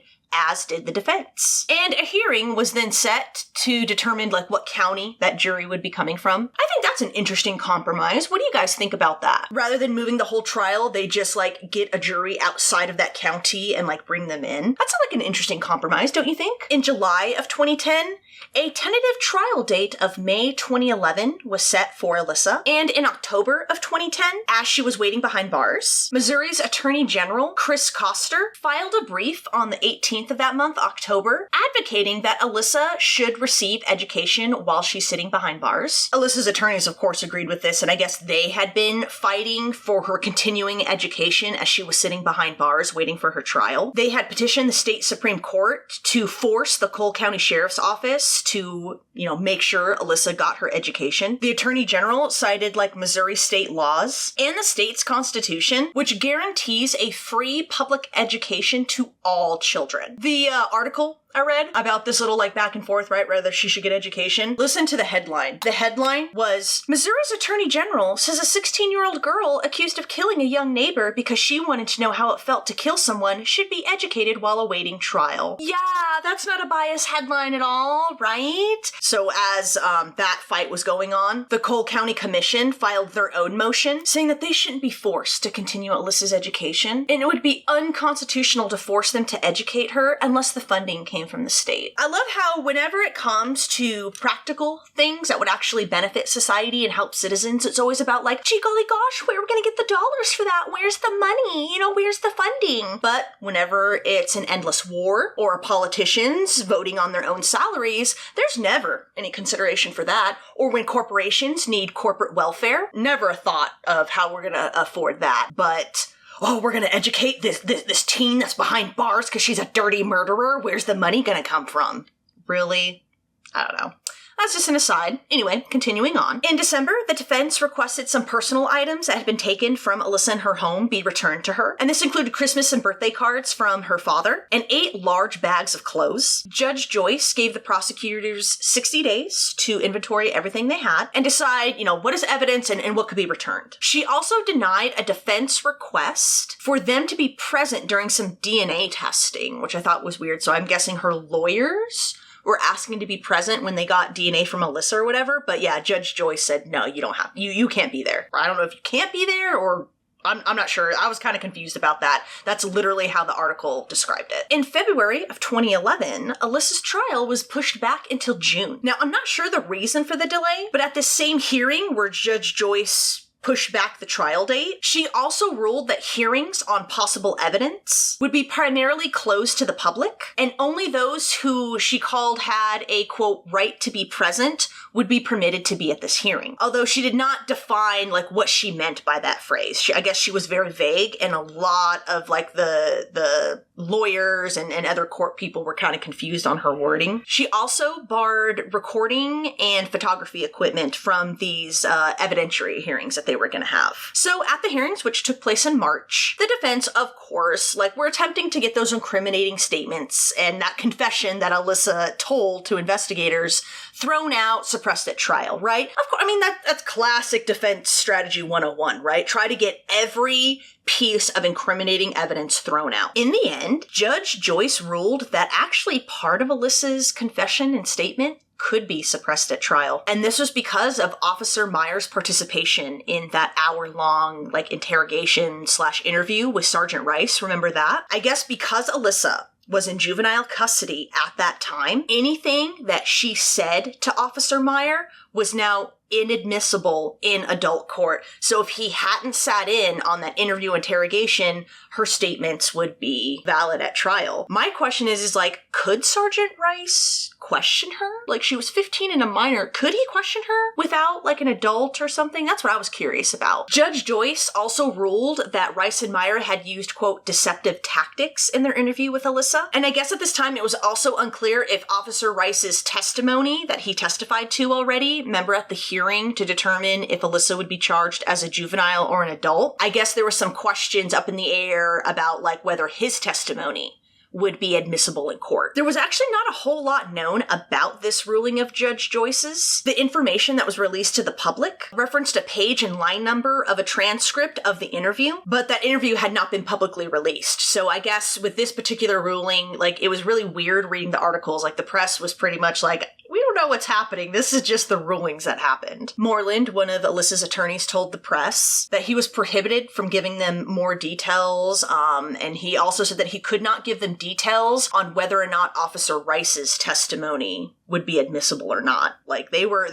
Speaker 1: as did the defense. And a hearing was then set to determine what county that jury would be coming from. I think that's an interesting compromise. What do you guys think about that? Rather than moving the whole trial, they just get a jury outside of that county and bring them in. That sounds like an interesting compromise, don't you think? In July of 2010, a tentative trial date of May 2011 was set for Alyssa. And in October of 2010, as she was waiting behind bars, Missouri's Attorney General Chris Koster filed a brief on the 18th of that month, October, advocating that Alyssa should receive education while she's sitting behind bars. Alyssa's attorneys attorneys, of course, agreed with this, and I guess they had been fighting for her continuing education as she was sitting behind bars waiting for her trial. They had petitioned the state Supreme Court to force the Cole County Sheriff's Office to, make sure Alyssa got her education. The Attorney General cited, Missouri state laws and the state's constitution, which guarantees a free public education to all children. The article I read about this little back and forth, right, whether she should get education. Listen to the headline. The headline was, Missouri's Attorney General says a 16-year-old girl accused of killing a young neighbor because she wanted to know how it felt to kill someone should be educated while awaiting trial. Yeah, that's not a biased headline at all, right? So as that fight was going on, the Cole County Commission filed their own motion saying that they shouldn't be forced to continue Alyssa's education, and it would be unconstitutional to force them to educate her unless the funding came from the state. I love how whenever it comes to practical things that would actually benefit society and help citizens, it's always about gee golly gosh, where are we gonna get the dollars for that? Where's the money? Where's the funding? But whenever it's an endless war or politicians voting on their own salaries, there's never any consideration for that. Or when corporations need corporate welfare, never a thought of how we're gonna afford that. But we're going to educate this teen that's behind bars because she's a dirty murderer. Where's the money going to come from? Really? I don't know. That's just an aside. Anyway, continuing on. In December, the defense requested some personal items that had been taken from Alyssa in her home be returned to her. And this included Christmas and birthday cards from her father and 8 large bags of clothes. Judge Joyce gave the prosecutors 60 days to inventory everything they had and decide, what is evidence and what could be returned. She also denied a defense request for them to be present during some DNA testing, which I thought was weird. So I'm guessing her lawyers were asking to be present when they got DNA from Alyssa or whatever. But yeah, Judge Joyce said, no, you don't have, you can't be there. I don't know if you can't be there or I'm not sure. I was kind of confused about that. That's literally how the article described it. In February of 2011, Alyssa's trial was pushed back until June. Now, I'm not sure the reason for the delay, but at this same hearing where Judge Joyce pushed back the trial date, she also ruled that hearings on possible evidence would be primarily closed to the public, and only those who she called had a, quote, right to be present would be permitted to be at this hearing. Although she did not define, what she meant by that phrase. I guess she was very vague, and a lot of, the lawyers and other court people were kind of confused on her wording. She also barred recording and photography equipment from these evidentiary hearings that they were going to have. So at the hearings, which took place in March, the defense, of course, were attempting to get those incriminating statements and that confession that Alyssa told to investigators thrown out, suppressed at trial, right? Of course, that's classic defense strategy 101, right? Try to get every piece of incriminating evidence thrown out. In the end, Judge Joyce ruled that actually part of Alyssa's confession and statement could be suppressed at trial. And this was because of Officer Meyer's participation in that hour-long, interrogation/interview with Sergeant Rice. Remember that? I guess because Alyssa was in juvenile custody at that time, anything that she said to Officer Meyer was now inadmissible in adult court. So if he hadn't sat in on that interview interrogation, her statements would be valid at trial. My question is could Sergeant Rice question her? She was 15 and a minor. Could he question her without an adult or something? That's what I was curious about. Judge Joyce also ruled that Rice and Meyer had used, quote, deceptive tactics in their interview with Alyssa. And I guess at this time it was also unclear if Officer Rice's testimony that he testified to already, remember at the hearing to determine if Alyssa would be charged as a juvenile or an adult. I guess there were some questions up in the air about whether his testimony would be admissible in court. There was actually not a whole lot known about this ruling of Judge Joyce's. The information that was released to the public referenced a page and line number of a transcript of the interview, but that interview had not been publicly released. So I guess with this particular ruling, it was really weird reading the articles. The press was pretty much we don't know what's happening. This is just the rulings that happened. Moreland, one of Alyssa's attorneys, told the press that he was prohibited from giving them more details, and he also said that he could not give them details on whether or not Officer Rice's testimony would be admissible or not. They were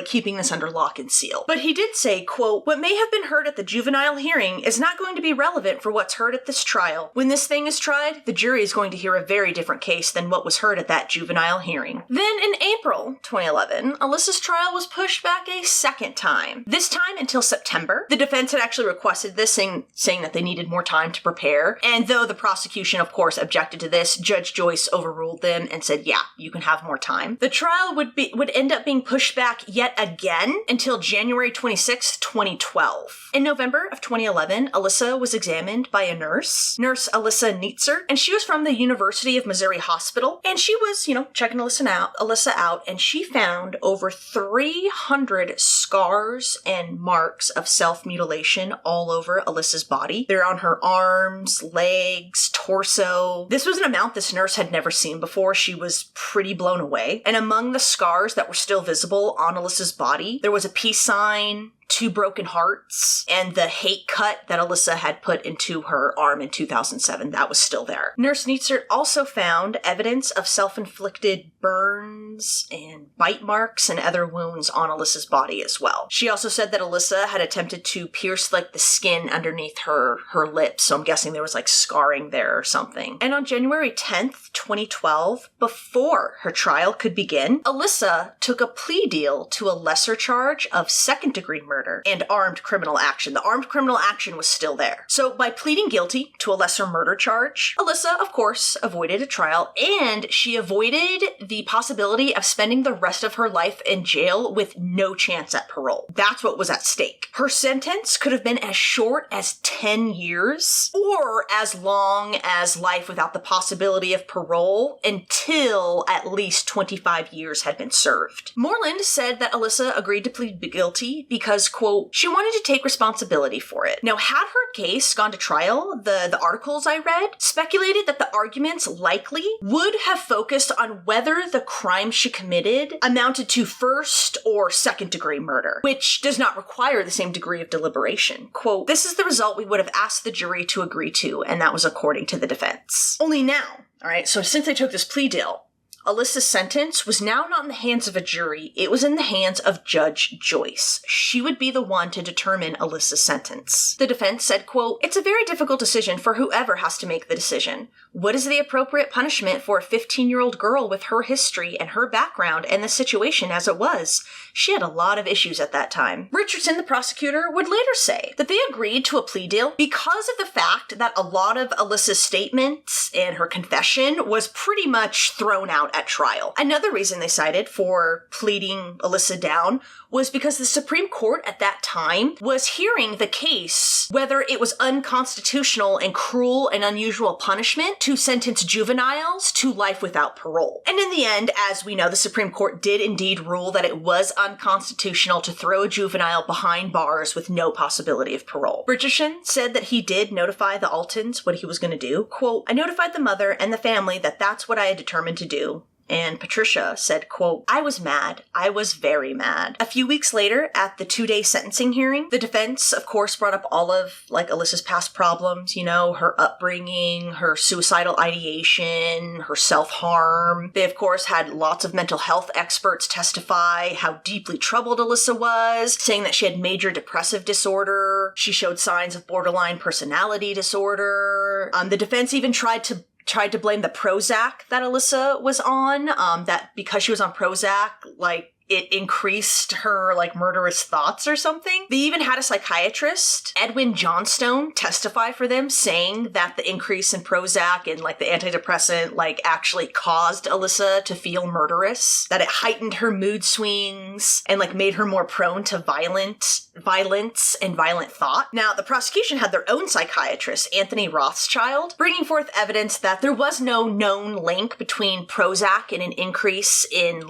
Speaker 1: keeping this under lock and seal. But he did say, quote, "What may have been heard at the juvenile hearing is not going to be relevant for what's heard at this trial. When this thing is tried, the jury is going to hear a very different case than what was heard at that juvenile hearing." Then in April, April 2011, Alyssa's trial was pushed back a second time, this time until September. The defense had actually requested this, saying that they needed more time to prepare, and though the prosecution, of course, objected to this, Judge Joyce overruled them and said, yeah, you can have more time. The trial would end up being pushed back yet again until January 26, 2012. In November of 2011, Alyssa was examined by a nurse Alyssa Neitzer, and she was from the University of Missouri Hospital, and she was, checking Alyssa out, and she found over 300 scars and marks of self-mutilation all over Alyssa's body. They're on her arms, legs, torso. This was an amount this nurse had never seen before. She was pretty blown away. And among the scars that were still visible on Alyssa's body, there was a peace sign, 2 broken hearts, and the hate cut that Alyssa had put into her arm in 2007. That was still there. Nurse Neitzer also found evidence of self-inflicted burns and bite marks and other wounds on Alyssa's body as well. She also said that Alyssa had attempted to pierce the skin underneath her lips, so I'm guessing there was scarring there or something. And on January 10th, 2012, before her trial could begin, Alyssa took a plea deal to a lesser charge of second-degree murder and armed criminal action. The armed criminal action was still there. So by pleading guilty to a lesser murder charge, Alyssa, of course, avoided a trial, and she avoided the possibility of spending the rest of her life in jail with no chance at parole. That's what was at stake. Her sentence could have been as short as 10 years or as long as life without the possibility of parole until at least 25 years had been served. Moreland said that Alyssa agreed to plead guilty because, quote, she wanted to take responsibility for it. Now, had her case gone to trial, the articles I read speculated that the arguments likely would have focused on whether the crime she committed amounted to first or second degree murder, which does not require the same degree of deliberation. Quote, this is the result we would have asked the jury to agree to, and that was according to the defense. Only now, all right, so since they took this plea deal, Alyssa's sentence was now not in the hands of a jury, it was in the hands of Judge Joyce. She would be the one to determine Alyssa's sentence. The defense said, quote, it's a very difficult decision for whoever has to make the decision. What is the appropriate punishment for a 15-year-old girl with her history and her background and the situation as it was? She had a lot of issues at that time. Richardson, the prosecutor, would later say that they agreed to a plea deal because of the fact that a lot of Alyssa's statements and her confession was pretty much thrown out at trial. Another reason they cited for pleading Alyssa down was because the Supreme Court at that time was hearing the case whether it was unconstitutional and cruel and unusual punishment to sentence juveniles to life without parole. And in the end, as we know, the Supreme Court did indeed rule that it was unconstitutional to throw a juvenile behind bars with no possibility of parole. Richardson said that he did notify the Oltens what he was going to do. Quote, I notified the mother and the family that that's what I had determined to do. And Patricia said, quote, I was mad. I was very mad. A few weeks later, at the 2-day sentencing hearing, the defense, of course, brought up all of, Alyssa's past problems, her upbringing, her suicidal ideation, her self-harm. They, of course, had lots of mental health experts testify how deeply troubled Alyssa was, saying that she had major depressive disorder. She showed signs of borderline personality disorder. The defense even tried to blame the Prozac that Alyssa was on, that because she was on Prozac, it increased her, murderous thoughts or something. They even had a psychiatrist, Edwin Johnstone, testify for them, saying that the increase in Prozac and, the antidepressant, actually caused Alyssa to feel murderous, that it heightened her mood swings and, made her more prone to violence and violent thought. Now, the prosecution had their own psychiatrist, Anthony Rothschild, bringing forth evidence that there was no known link between Prozac and an increase in,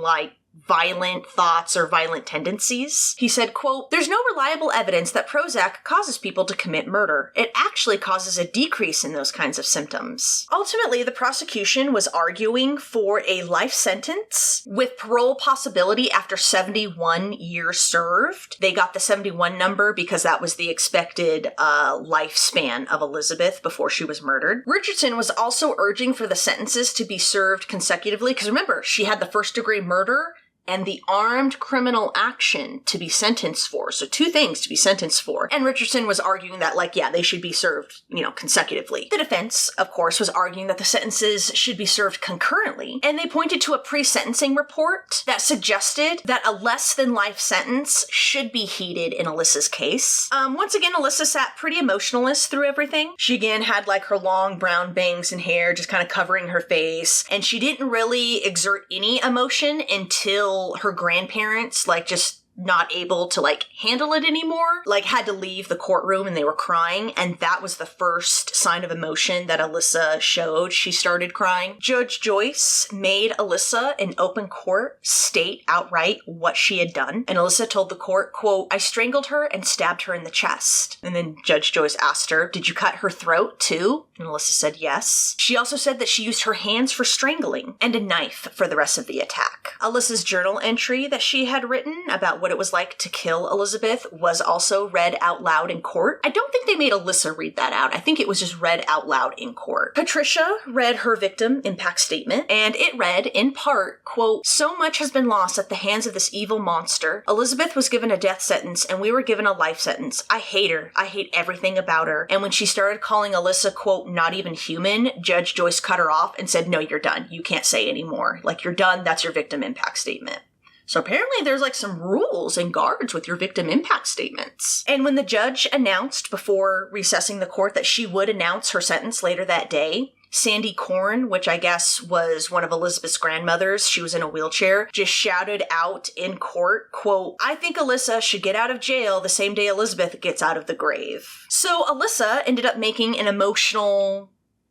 Speaker 1: violent thoughts or violent tendencies. He said, quote, there's no reliable evidence that Prozac causes people to commit murder. It actually causes a decrease in those kinds of symptoms. Ultimately, the prosecution was arguing for a life sentence with parole possibility after 71 years served. They got the 71 number because that was the expected lifespan of Elizabeth before she was murdered. Richardson was also urging for the sentences to be served consecutively because remember, she had the first-degree murder and the armed criminal action to be sentenced for. So 2 things to be sentenced for. And Richardson was arguing that, they should be served, consecutively. The defense, of course, was arguing that the sentences should be served concurrently, and they pointed to a pre-sentencing report that suggested that a less than life sentence should be heeded in Alyssa's case. Once again, Alyssa sat pretty emotionless through everything. She again had her long brown bangs and hair just kind of covering her face, and she didn't really exert any emotion until her grandparents just not able to handle it anymore, had to leave the courtroom and they were crying, and that was the first sign of emotion that Alyssa showed. She started crying. Judge Joyce made Alyssa in open court state outright what she had done, and Alyssa told the court, quote, "I strangled her and stabbed her in the chest." And then Judge Joyce asked her, "Did you cut her throat too?" And Alyssa said yes. She also said that she used her hands for strangling and a knife for the rest of the attack. Alyssa's journal entry that she had written about what it was like to kill Elizabeth was also read out loud in court. I don't think they made Alyssa read that out. I think it was just read out loud in court. Patricia read her victim impact statement, and it read, in part, quote, "So much has been lost at the hands of this evil monster. Elizabeth was given a death sentence, and we were given a life sentence. I hate her. I hate everything about her." And when she started calling Alyssa, quote, "not even human," Judge Joyce cut her off and said, "No, you're done. You can't say anymore. You're done. That's your victim impact statement." So apparently there's some rules and guards with your victim impact statements. And when the judge announced before recessing the court that she would announce her sentence later that day, Sandy Corn, which I guess was one of Elizabeth's grandmothers, she was in a wheelchair, just shouted out in court, quote, "I think Alyssa should get out of jail the same day Elizabeth gets out of the grave." So Alyssa ended up making an emotional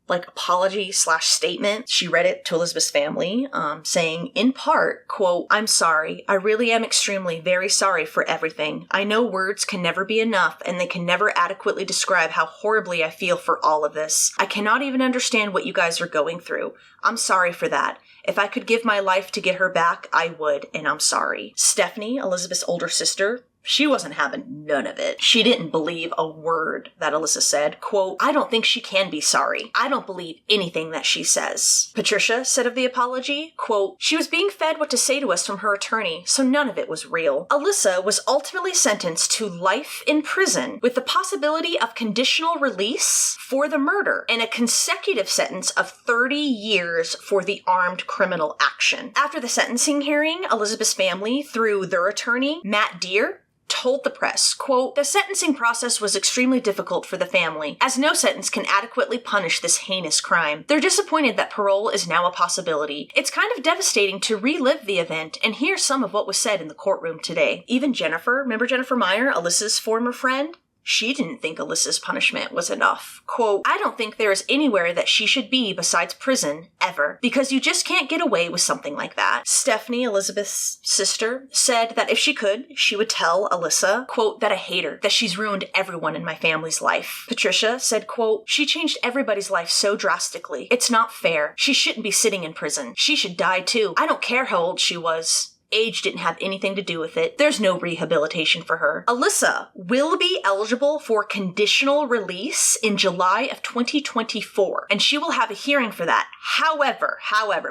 Speaker 1: apology/statement. She read it to Elizabeth's family, saying, in part, quote, "I'm sorry. I really am extremely very sorry for everything. I know words can never be enough, and they can never adequately describe how horribly I feel for all of this. I cannot even understand what you guys are going through. I'm sorry for that. If I could give my life to get her back, I would, and I'm sorry." Stephanie, Elizabeth's older sister, she wasn't having none of it. She didn't believe a word that Alyssa said. Quote, "I don't think she can be sorry. I don't believe anything that she says." Patricia said of the apology, quote, "She was being fed what to say to us from her attorney, so none of it was real." Alyssa was ultimately sentenced to life in prison with the possibility of conditional release for the murder and a consecutive sentence of 30 years for the armed criminal action. After the sentencing hearing, Elizabeth's family, through their attorney, Matt Deere, told the press, quote, "The sentencing process was extremely difficult for the family, as no sentence can adequately punish this heinous crime. They're disappointed that parole is now a possibility. It's kind of devastating to relive the event and hear some of what was said in the courtroom today." Even Jennifer, remember Jennifer Meyer, Alyssa's former friend? She didn't think Alyssa's punishment was enough. Quote, "I don't think there is anywhere that she should be besides prison, ever, because you just can't get away with something like that." Stephanie, Elizabeth's sister, said that if she could, she would tell Alyssa, quote, "that I hate her, that she's ruined everyone in my family's life." Patricia said, quote, "She changed everybody's life so drastically. It's not fair. She shouldn't be sitting in prison. She should die too. I don't care how old she was. Age didn't have anything to do with it. There's no rehabilitation for her." Alyssa will be eligible for conditional release in July of 2024, and she will have a hearing for that. However,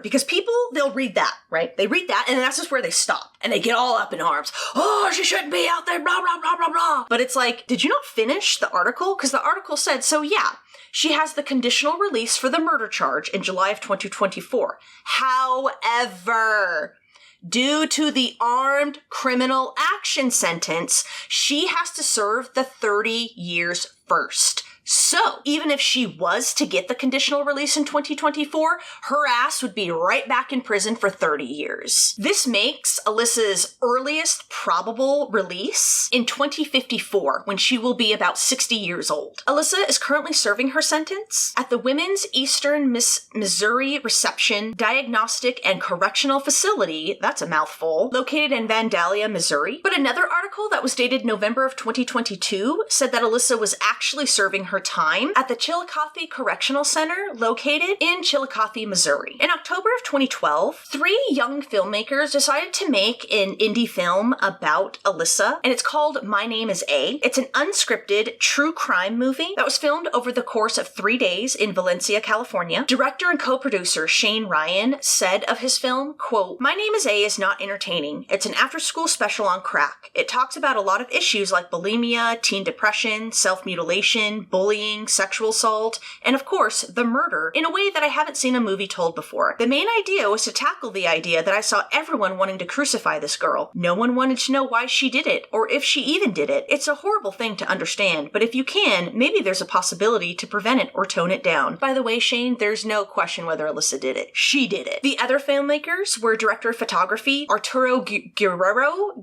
Speaker 1: because people, they'll read that, right? They read that, and that's just where they stop, and they get all up in arms. "Oh, she shouldn't be out there, blah, blah, blah, blah, blah." But it's did you not finish the article? Because the article said, so yeah, she has the conditional release for the murder charge in July of 2024. However, due to the armed criminal action sentence, she has to serve the 30 years first. So, even if she was to get the conditional release in 2024, her ass would be right back in prison for 30 years. This makes Alyssa's earliest probable release in 2054, when she will be about 60 years old. Alyssa is currently serving her sentence at the Women's Eastern Missouri Reception, Diagnostic, and Correctional Facility, that's a mouthful, located in Vandalia, Missouri. But another article that was dated November of 2022 said that Alyssa was actually serving her time at the Chillicothe Correctional Center located in Chillicothe, Missouri. In October of 2012, 3 young filmmakers decided to make an indie film about Alyssa, and it's called My Name is A. It's an unscripted true crime movie that was filmed over the course of 3 days in Valencia, California. Director and co-producer Shane Ryan said of his film, quote, "My Name is A is not entertaining. It's an after-school special on crack. It talks about a lot of issues like bulimia, teen depression, self-mutilation, bullying, sexual assault, and of course, the murder in a way that I haven't seen a movie told before. The main idea was to tackle the idea that I saw everyone wanting to crucify this girl. No one wanted to know why she did it, or if she even did it. It's a horrible thing to understand, but if you can, maybe there's a possibility to prevent it or tone it down." By the way, Shane, there's no question whether Alyssa did it. She did it. The other filmmakers were director of photography Arturo Guerrero.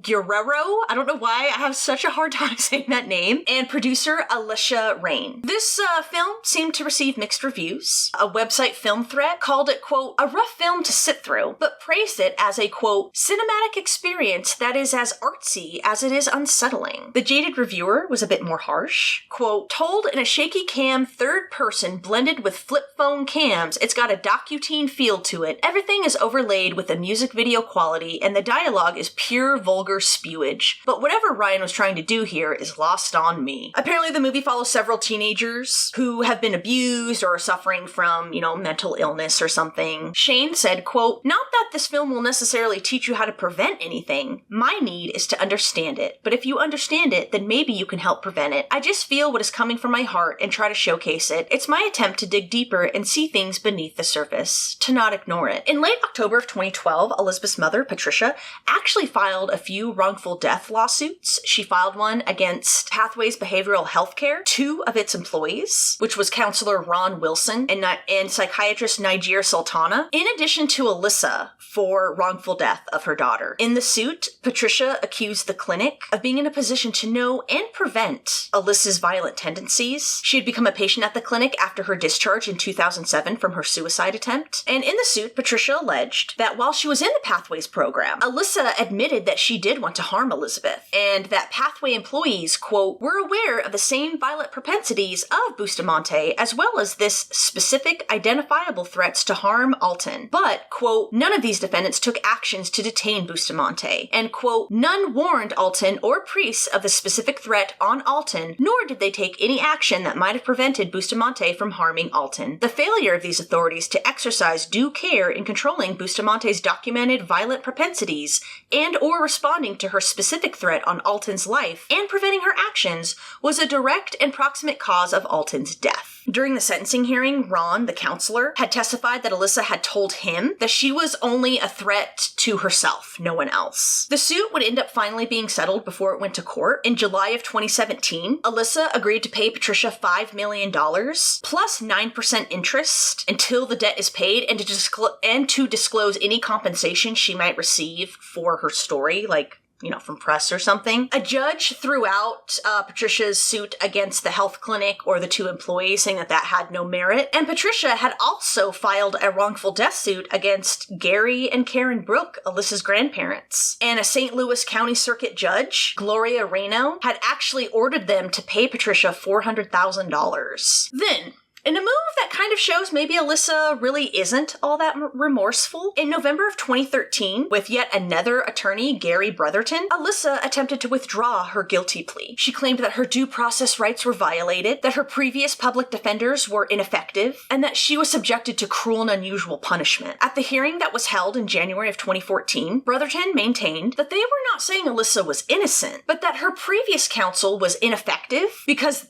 Speaker 1: I don't know why I have such a hard time saying that name. And producer Alicia Rain. This film seemed to receive mixed reviews. A website Film Threat called it, quote, "a rough film to sit through," but praised it as a, quote, "cinematic experience that is as artsy as it is unsettling." The jaded reviewer was a bit more harsh. Quote, "Told in a shaky cam third person blended with flip phone cams, it's got a docu-teen feel to it. Everything is overlaid with a music video quality, and the dialogue is pure vulgar spewage. But whatever Ryan was trying to do here is lost on me." Apparently the movie follows several teenagers who have been abused or are suffering from, mental illness or something. Shane said, quote, "Not that this film will necessarily teach you how to prevent anything. My need is to understand it. But if you understand it, then maybe you can help prevent it. I just feel what is coming from my heart and try to showcase it. It's my attempt to dig deeper and see things beneath the surface, to not ignore it." In late October of 2012, Elizabeth's mother, Patricia, actually filed a few wrongful death lawsuits. She filed one against Pathways Behavioral Healthcare, 2 of its employees, which was counselor Ron Wilson and psychiatrist Niger Sultana, in addition to Alyssa for wrongful death of her daughter. In the suit, Patricia accused the clinic of being in a position to know and prevent Alyssa's violent tendencies. She had become a patient at the clinic after her discharge in 2007 from her suicide attempt. And in the suit, Patricia alleged that while she was in the Pathways program, Alyssa admitted that she did want to harm Elizabeth, and that Pathway employees, quote, "were aware of the same violent propensities of Bustamante, as well as this specific identifiable threats to harm Olten. But, quote, none of these defendants took actions to detain Bustamante, and, quote, none warned Olten or priests of the specific threat on Olten, nor did they take any action that might have prevented Bustamante from harming Olten. The failure of these authorities to exercise due care in controlling Bustamante's documented violent propensities and or responding to her specific threat on Olten's life and preventing her actions was a direct and proximate cause of Olten's death." During the sentencing hearing, Ron, the counselor, had testified that Alyssa had told him that she was only a threat to herself, no one else. The suit would end up finally being settled before it went to court. In July of 2017, Alyssa agreed to pay Patricia $5 million plus 9% interest until the debt is paid, and to disclose any compensation she might receive for her story, like from press or something. A judge threw out Patricia's suit against the health clinic or the 2 employees, saying that had no merit. And Patricia had also filed a wrongful death suit against Gary and Karen Brooke, Alyssa's grandparents. And a St. Louis County Circuit judge, Gloria Reno, had actually ordered them to pay Patricia $400,000. Then, in a move that kind of shows maybe Alyssa really isn't all that remorseful, in November of 2013, with yet another attorney, Gary Brotherton, Alyssa attempted to withdraw her guilty plea. She claimed that her due process rights were violated, that her previous public defenders were ineffective, and that she was subjected to cruel and unusual punishment. At the hearing that was held in January of 2014, Brotherton maintained that they were not saying Alyssa was innocent, but that her previous counsel was ineffective because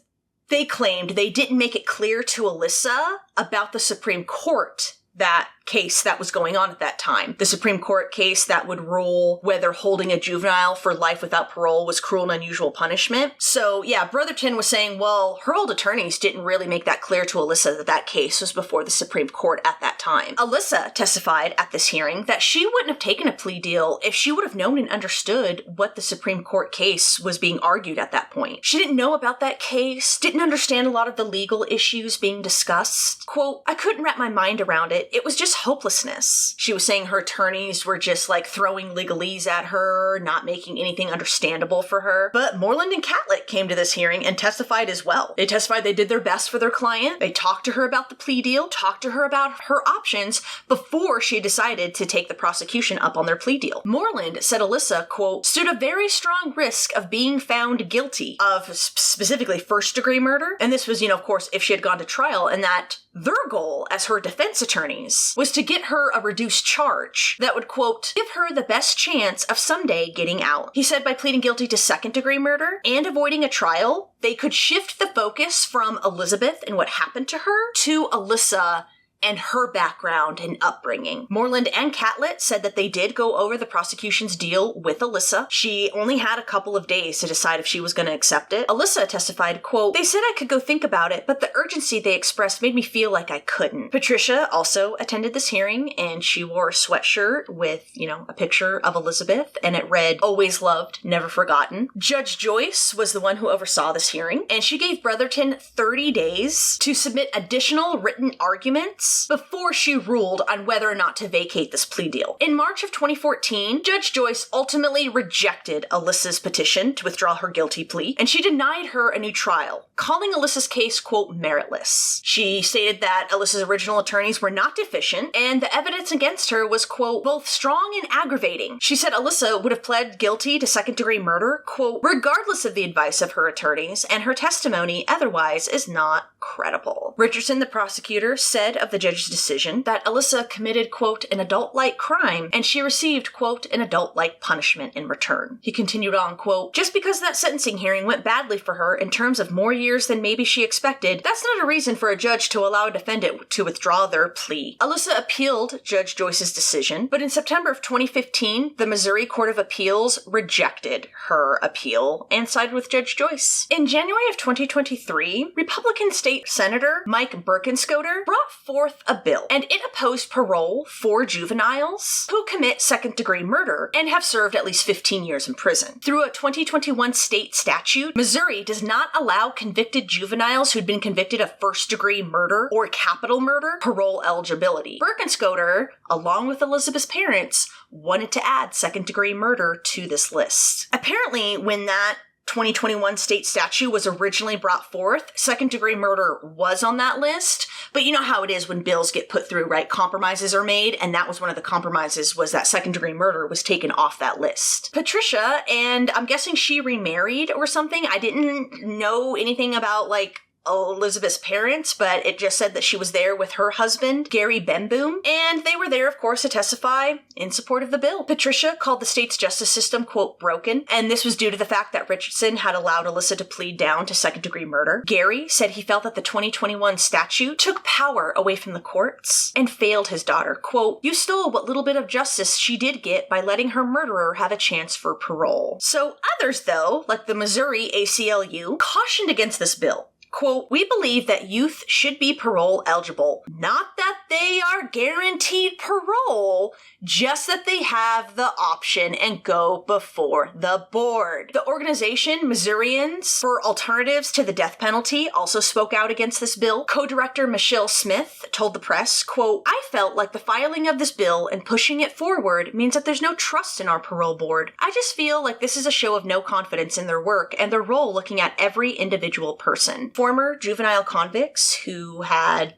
Speaker 1: they claimed they didn't make it clear to Alyssa about the Supreme Court that case that was going on at that time. The Supreme Court case that would rule whether holding a juvenile for life without parole was cruel and unusual punishment. So yeah, Brotherton was saying, well, her old attorneys didn't really make that clear to Alyssa that case was before the Supreme Court at that time. Alyssa testified at this hearing that she wouldn't have taken a plea deal if she would have known and understood what the Supreme Court case was being argued at that point. She didn't know about that case, didn't understand a lot of the legal issues being discussed. Quote, "I couldn't wrap my mind around it. It was just just hopelessness. She was saying her attorneys were just like throwing legalese at her, not making anything understandable for her. But Moreland and Catlett came to this hearing and testified as well. They testified they did their best for their client. They talked to her about the plea deal, talked to her about her options before she decided to take the prosecution up on their plea deal. Moreland said Alyssa, quote, stood a very strong risk of being found guilty of specifically first-degree murder. And this was, of course, if she had gone to trial, and that their goal as her defense attorneys was to get her a reduced charge that would, quote, give her the best chance of someday getting out. He said by pleading guilty to second-degree murder and avoiding a trial, they could shift the focus from Elizabeth and what happened to her to Alyssa and her background and upbringing. Moreland and Catlett said that they did go over the prosecution's deal with Alyssa. She only had a couple of days to decide if she was going to accept it. Alyssa testified, quote, they said I could go think about it, but the urgency they expressed made me feel like I couldn't. Patricia also attended this hearing, and she wore a sweatshirt with, a picture of Elizabeth, and it read, always loved, never forgotten. Judge Joyce was the one who oversaw this hearing, and she gave Brotherton 30 days to submit additional written arguments before she ruled on whether or not to vacate this plea deal. In March of 2014, Judge Joyce ultimately rejected Alyssa's petition to withdraw her guilty plea, and she denied her a new trial, calling Alyssa's case, quote, meritless. She stated that Alyssa's original attorneys were not deficient, and the evidence against her was, quote, both strong and aggravating. She said Alyssa would have pled guilty to second-degree murder, quote, regardless of the advice of her attorneys, and her testimony otherwise is not credible. Richardson, the prosecutor, said of the judge's decision that Alyssa committed, quote, an adult-like crime, and she received, quote, an adult-like punishment in return. He continued on, quote, just because that sentencing hearing went badly for her in terms of more years than maybe she expected, that's not a reason for a judge to allow a defendant to withdraw their plea. Alyssa appealed Judge Joyce's decision, but in September of 2015, the Missouri Court of Appeals rejected her appeal and sided with Judge Joyce. In January of 2023, Republican State Senator Mike Birkenscoder brought forth a bill, and it opposed parole for juveniles who commit second-degree murder and have served at least 15 years in prison. Through a 2021 state statute, Missouri does not allow convicted juveniles who'd been convicted of first-degree murder or capital murder parole eligibility. Birkenscoder, along with Elizabeth's parents, wanted to add second-degree murder to this list. Apparently, when that 2021 state statute was originally brought forth, second-degree murder was on that list, but you know how it is when bills get put through, right? Compromises are made, and that was one of the compromises, was that second-degree murder was taken off that list. Patricia, and I'm guessing she remarried or something. I didn't know anything about, Elizabeth's parents, but it just said that she was there with her husband, Gary Benboom, and they were there, of course, to testify in support of the bill. Patricia called the state's justice system, quote, broken, and this was due to the fact that Richardson had allowed Alyssa to plead down to second-degree murder. Gary said he felt that the 2021 statute took power away from the courts and failed his daughter. Quote, you stole what little bit of justice she did get by letting her murderer have a chance for parole. So others, though, like the Missouri ACLU, cautioned against this bill. Quote, we believe that youth should be parole eligible. Not that they are guaranteed parole, just that they have the option and go before the board. The organization, Missourians for Alternatives to the Death Penalty, also spoke out against this bill. Co-director Michelle Smith told the press, quote, I felt like the filing of this bill and pushing it forward means that there's no trust in our parole board. I just feel like this is a show of no confidence in their work and their role looking at every individual person. Former juvenile convicts who had,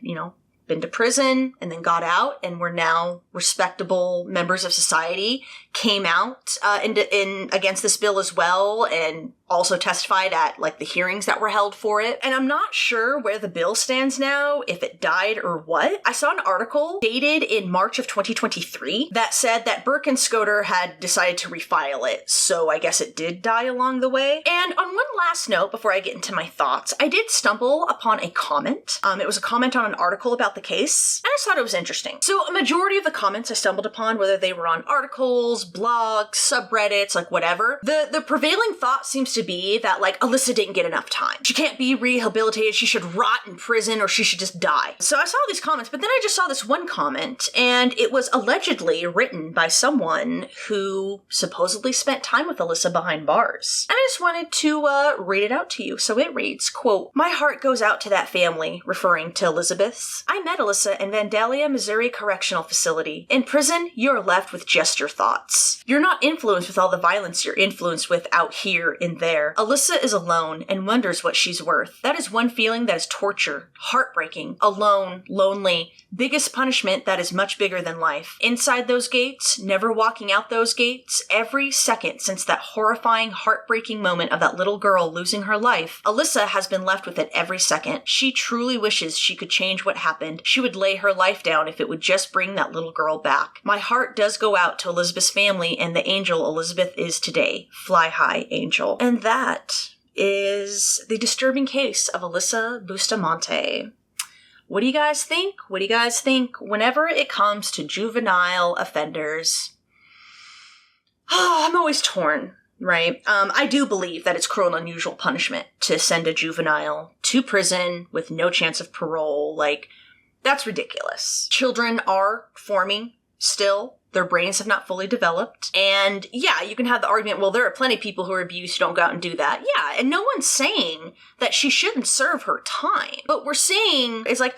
Speaker 1: been to prison and then got out and were now respectable members of society came out in against this bill as well, and also testified at the hearings that were held for it. And I'm not sure where the bill stands now, if it died or what. I saw an article dated in March of 2023 that said that Birkenscoder had decided to refile it, so I guess it did die along the way. And on one last note, before I get into my thoughts, I did stumble upon a comment. It was a comment on an article about the case, and I just thought it was interesting. So a majority of the comments I stumbled upon, whether they were on articles, blogs, subreddits, like whatever, the prevailing thought seems to be that like Alyssa didn't get enough time. She can't be rehabilitated, she should rot in prison, or she should just die. So I saw these comments, but then I just saw this one comment, and it was allegedly written by someone who supposedly spent time with Alyssa behind bars. And I just wanted to read it out to you. So it reads, quote, "My heart goes out to that family," referring to Elizabeth's. "I met Alyssa in Vandalia, Missouri Correctional Facility. In prison, you're left with just your thoughts. You're not influenced with all the violence you're influenced with out here and there. Alyssa is alone and wonders what she's worth. That is one feeling that is torture, heartbreaking, alone, lonely, biggest punishment that is much bigger than life. Inside those gates, never walking out those gates, every second since that horrifying, heartbreaking moment of that little girl losing her life, Alyssa has been left with it every second. She truly wishes she could change what happened. She would lay her life down if it would just bring that little girl back. My heart does go out to Elizabeth's family and the angel Elizabeth is today. Fly high, angel." And that is the disturbing case of Alyssa Bustamante. What do you guys think? What do you guys think whenever it comes to juvenile offenders? I'm always torn, right? I do believe that it's cruel and unusual punishment to send a juvenile to prison with no chance of parole. Like, that's ridiculous. Children are forming still. Their brains have not fully developed. And yeah, you can have the argument, well, there are plenty of people who are abused who don't go out and do that. Yeah, and no one's saying that she shouldn't serve her time. But we're saying is like,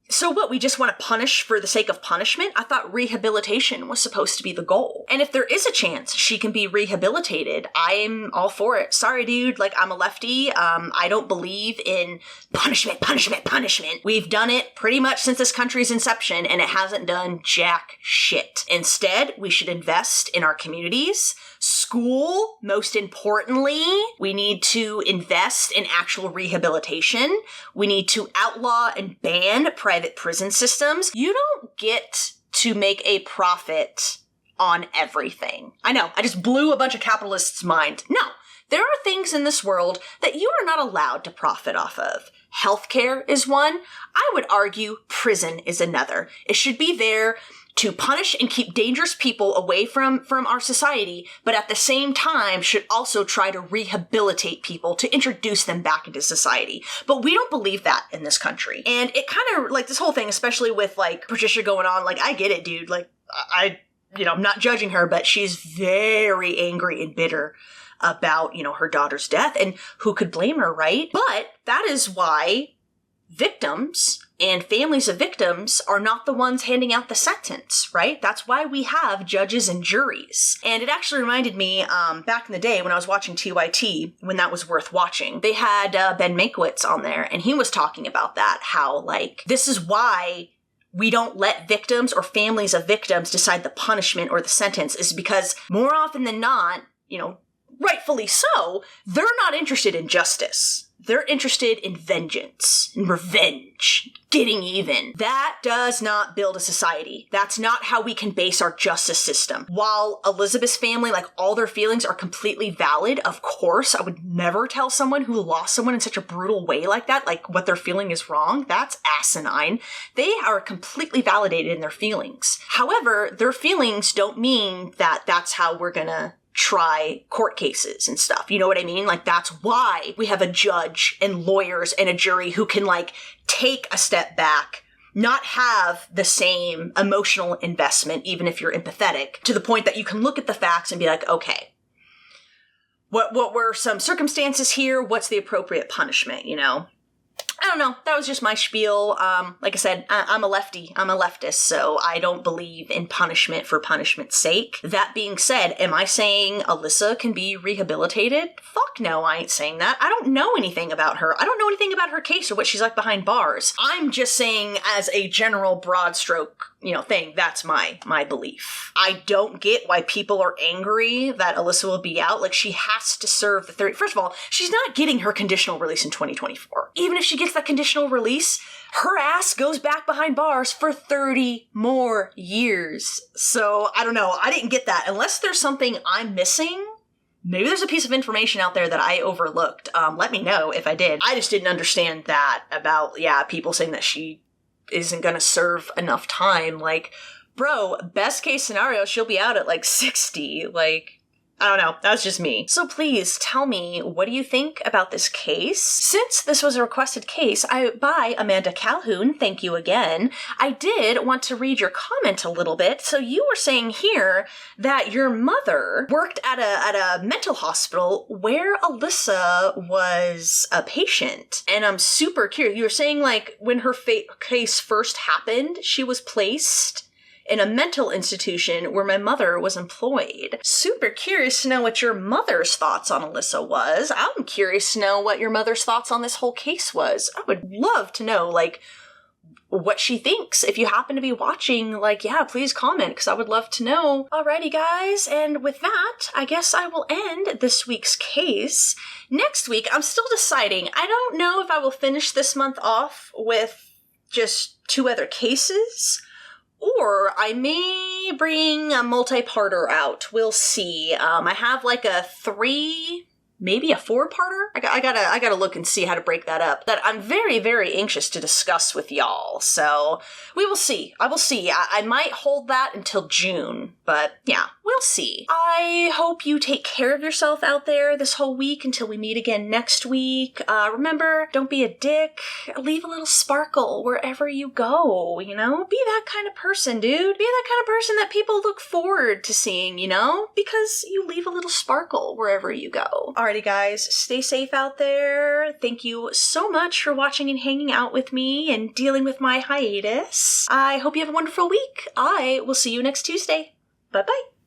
Speaker 1: so what, we just want to punish for the sake of punishment? I thought rehabilitation was supposed to be the goal. And if there is a chance she can be rehabilitated, I'm all for it. Sorry, dude, like, I'm a lefty. I don't believe in punishment. We've done it pretty much since this country's inception, and it hasn't done jack shit. Instead, we should invest in our communities. School, most importantly, we need to invest in actual rehabilitation. We need to outlaw and ban private prison systems. You don't get to make a profit on everything. I know, I just blew a bunch of capitalists' mind. No, there are things in this world that you are not allowed to profit off of. Healthcare is one. I would argue prison is another. It should be there to punish and keep dangerous people away from our society, but at the same time should also try to rehabilitate people to introduce them back into society. But we don't believe that in this country. And it kind of, like, this whole thing, especially with, like, Patricia going on, like, I get it, dude. Like, I'm not judging her, but she's very angry and bitter about, her daughter's death, and who could blame her, right? But that is why victims and families of victims are not the ones handing out the sentence, right? That's why we have judges and juries. And it actually reminded me, back in the day when I was watching TYT, when that was worth watching, they had Ben Mankiewicz on there, and he was talking about that, how, like, this is why we don't let victims or families of victims decide the punishment or the sentence, is because more often than not, rightfully so, they're not interested in justice. They're interested in vengeance, and revenge, getting even. That does not build a society. That's not how we can base our justice system. While Elizabeth's family, like, all their feelings are completely valid, of course, I would never tell someone who lost someone in such a brutal way like that, like, what they're feeling is wrong. That's asinine. They are completely validated in their feelings. However, their feelings don't mean that that's how we're gonna try court cases and stuff. You know what I mean? Like, that's why we have a judge and lawyers and a jury who can, like, take a step back, not have the same emotional investment, even if you're empathetic, to the point that you can look at the facts and be like, okay, what were some circumstances here? What's the appropriate punishment, I don't know. That was just my spiel. Like I said, I'm a lefty. I'm a leftist, so I don't believe in punishment for punishment's sake. That being said, am I saying Alyssa can be rehabilitated? Fuck no, I ain't saying that. I don't know anything about her. I don't know anything about her case or what she's like behind bars. I'm just saying, as a general broad stroke, thing, that's my belief. I don't get why people are angry that Alyssa will be out. Like, she has to serve the 30. First of all, she's not getting her conditional release in 2024. Even if she gets that conditional release, her ass goes back behind bars for 30 more years. So, I don't know. I didn't get that. Unless there's something I'm missing, maybe there's a piece of information out there that I overlooked. Let me know if I did. I just didn't understand that about, people saying that she isn't gonna serve enough time. Like, Bro, best case scenario, she'll be out at like 60. Like, I don't know. That's just me. So please tell me, what do you think about this case? Since this was a requested case by Amanda Calhoun, thank you again, I did want to read your comment a little bit. So you were saying here that your mother worked at a mental hospital where Alyssa was a patient. And I'm super curious. You were saying like when her case first happened, she was placed in a mental institution where my mother was employed. Super curious to know what your mother's thoughts on Alyssa was. I'm curious to know what your mother's thoughts on this whole case was. I would love to know, like, what she thinks. If you happen to be watching, like, yeah, please comment, because I would love to know. Alrighty, guys, and with that, I guess I will end this week's case. Next week, I'm still deciding. I don't know if I will finish this month off with just 2 other cases, or I may bring a multi-parter out. We'll see. I have like a 3, maybe a 4-parter. I gotta look and see how to break that up. That I'm very, very anxious to discuss with y'all. So we will see. I will see. I might hold that until June, but yeah, we'll see. I hope you take care of yourself out there this whole week until we meet again next week. Remember, don't be a dick. Leave a little sparkle wherever you go, you know? Be that kind of person, dude. Be that kind of person that people look forward to seeing, you know? Because you leave a little sparkle wherever you go. Alrighty, guys, stay safe out there. Thank you so much for watching and hanging out with me and dealing with my hiatus. I hope you have a wonderful week. I will see you next Tuesday. Bye-bye.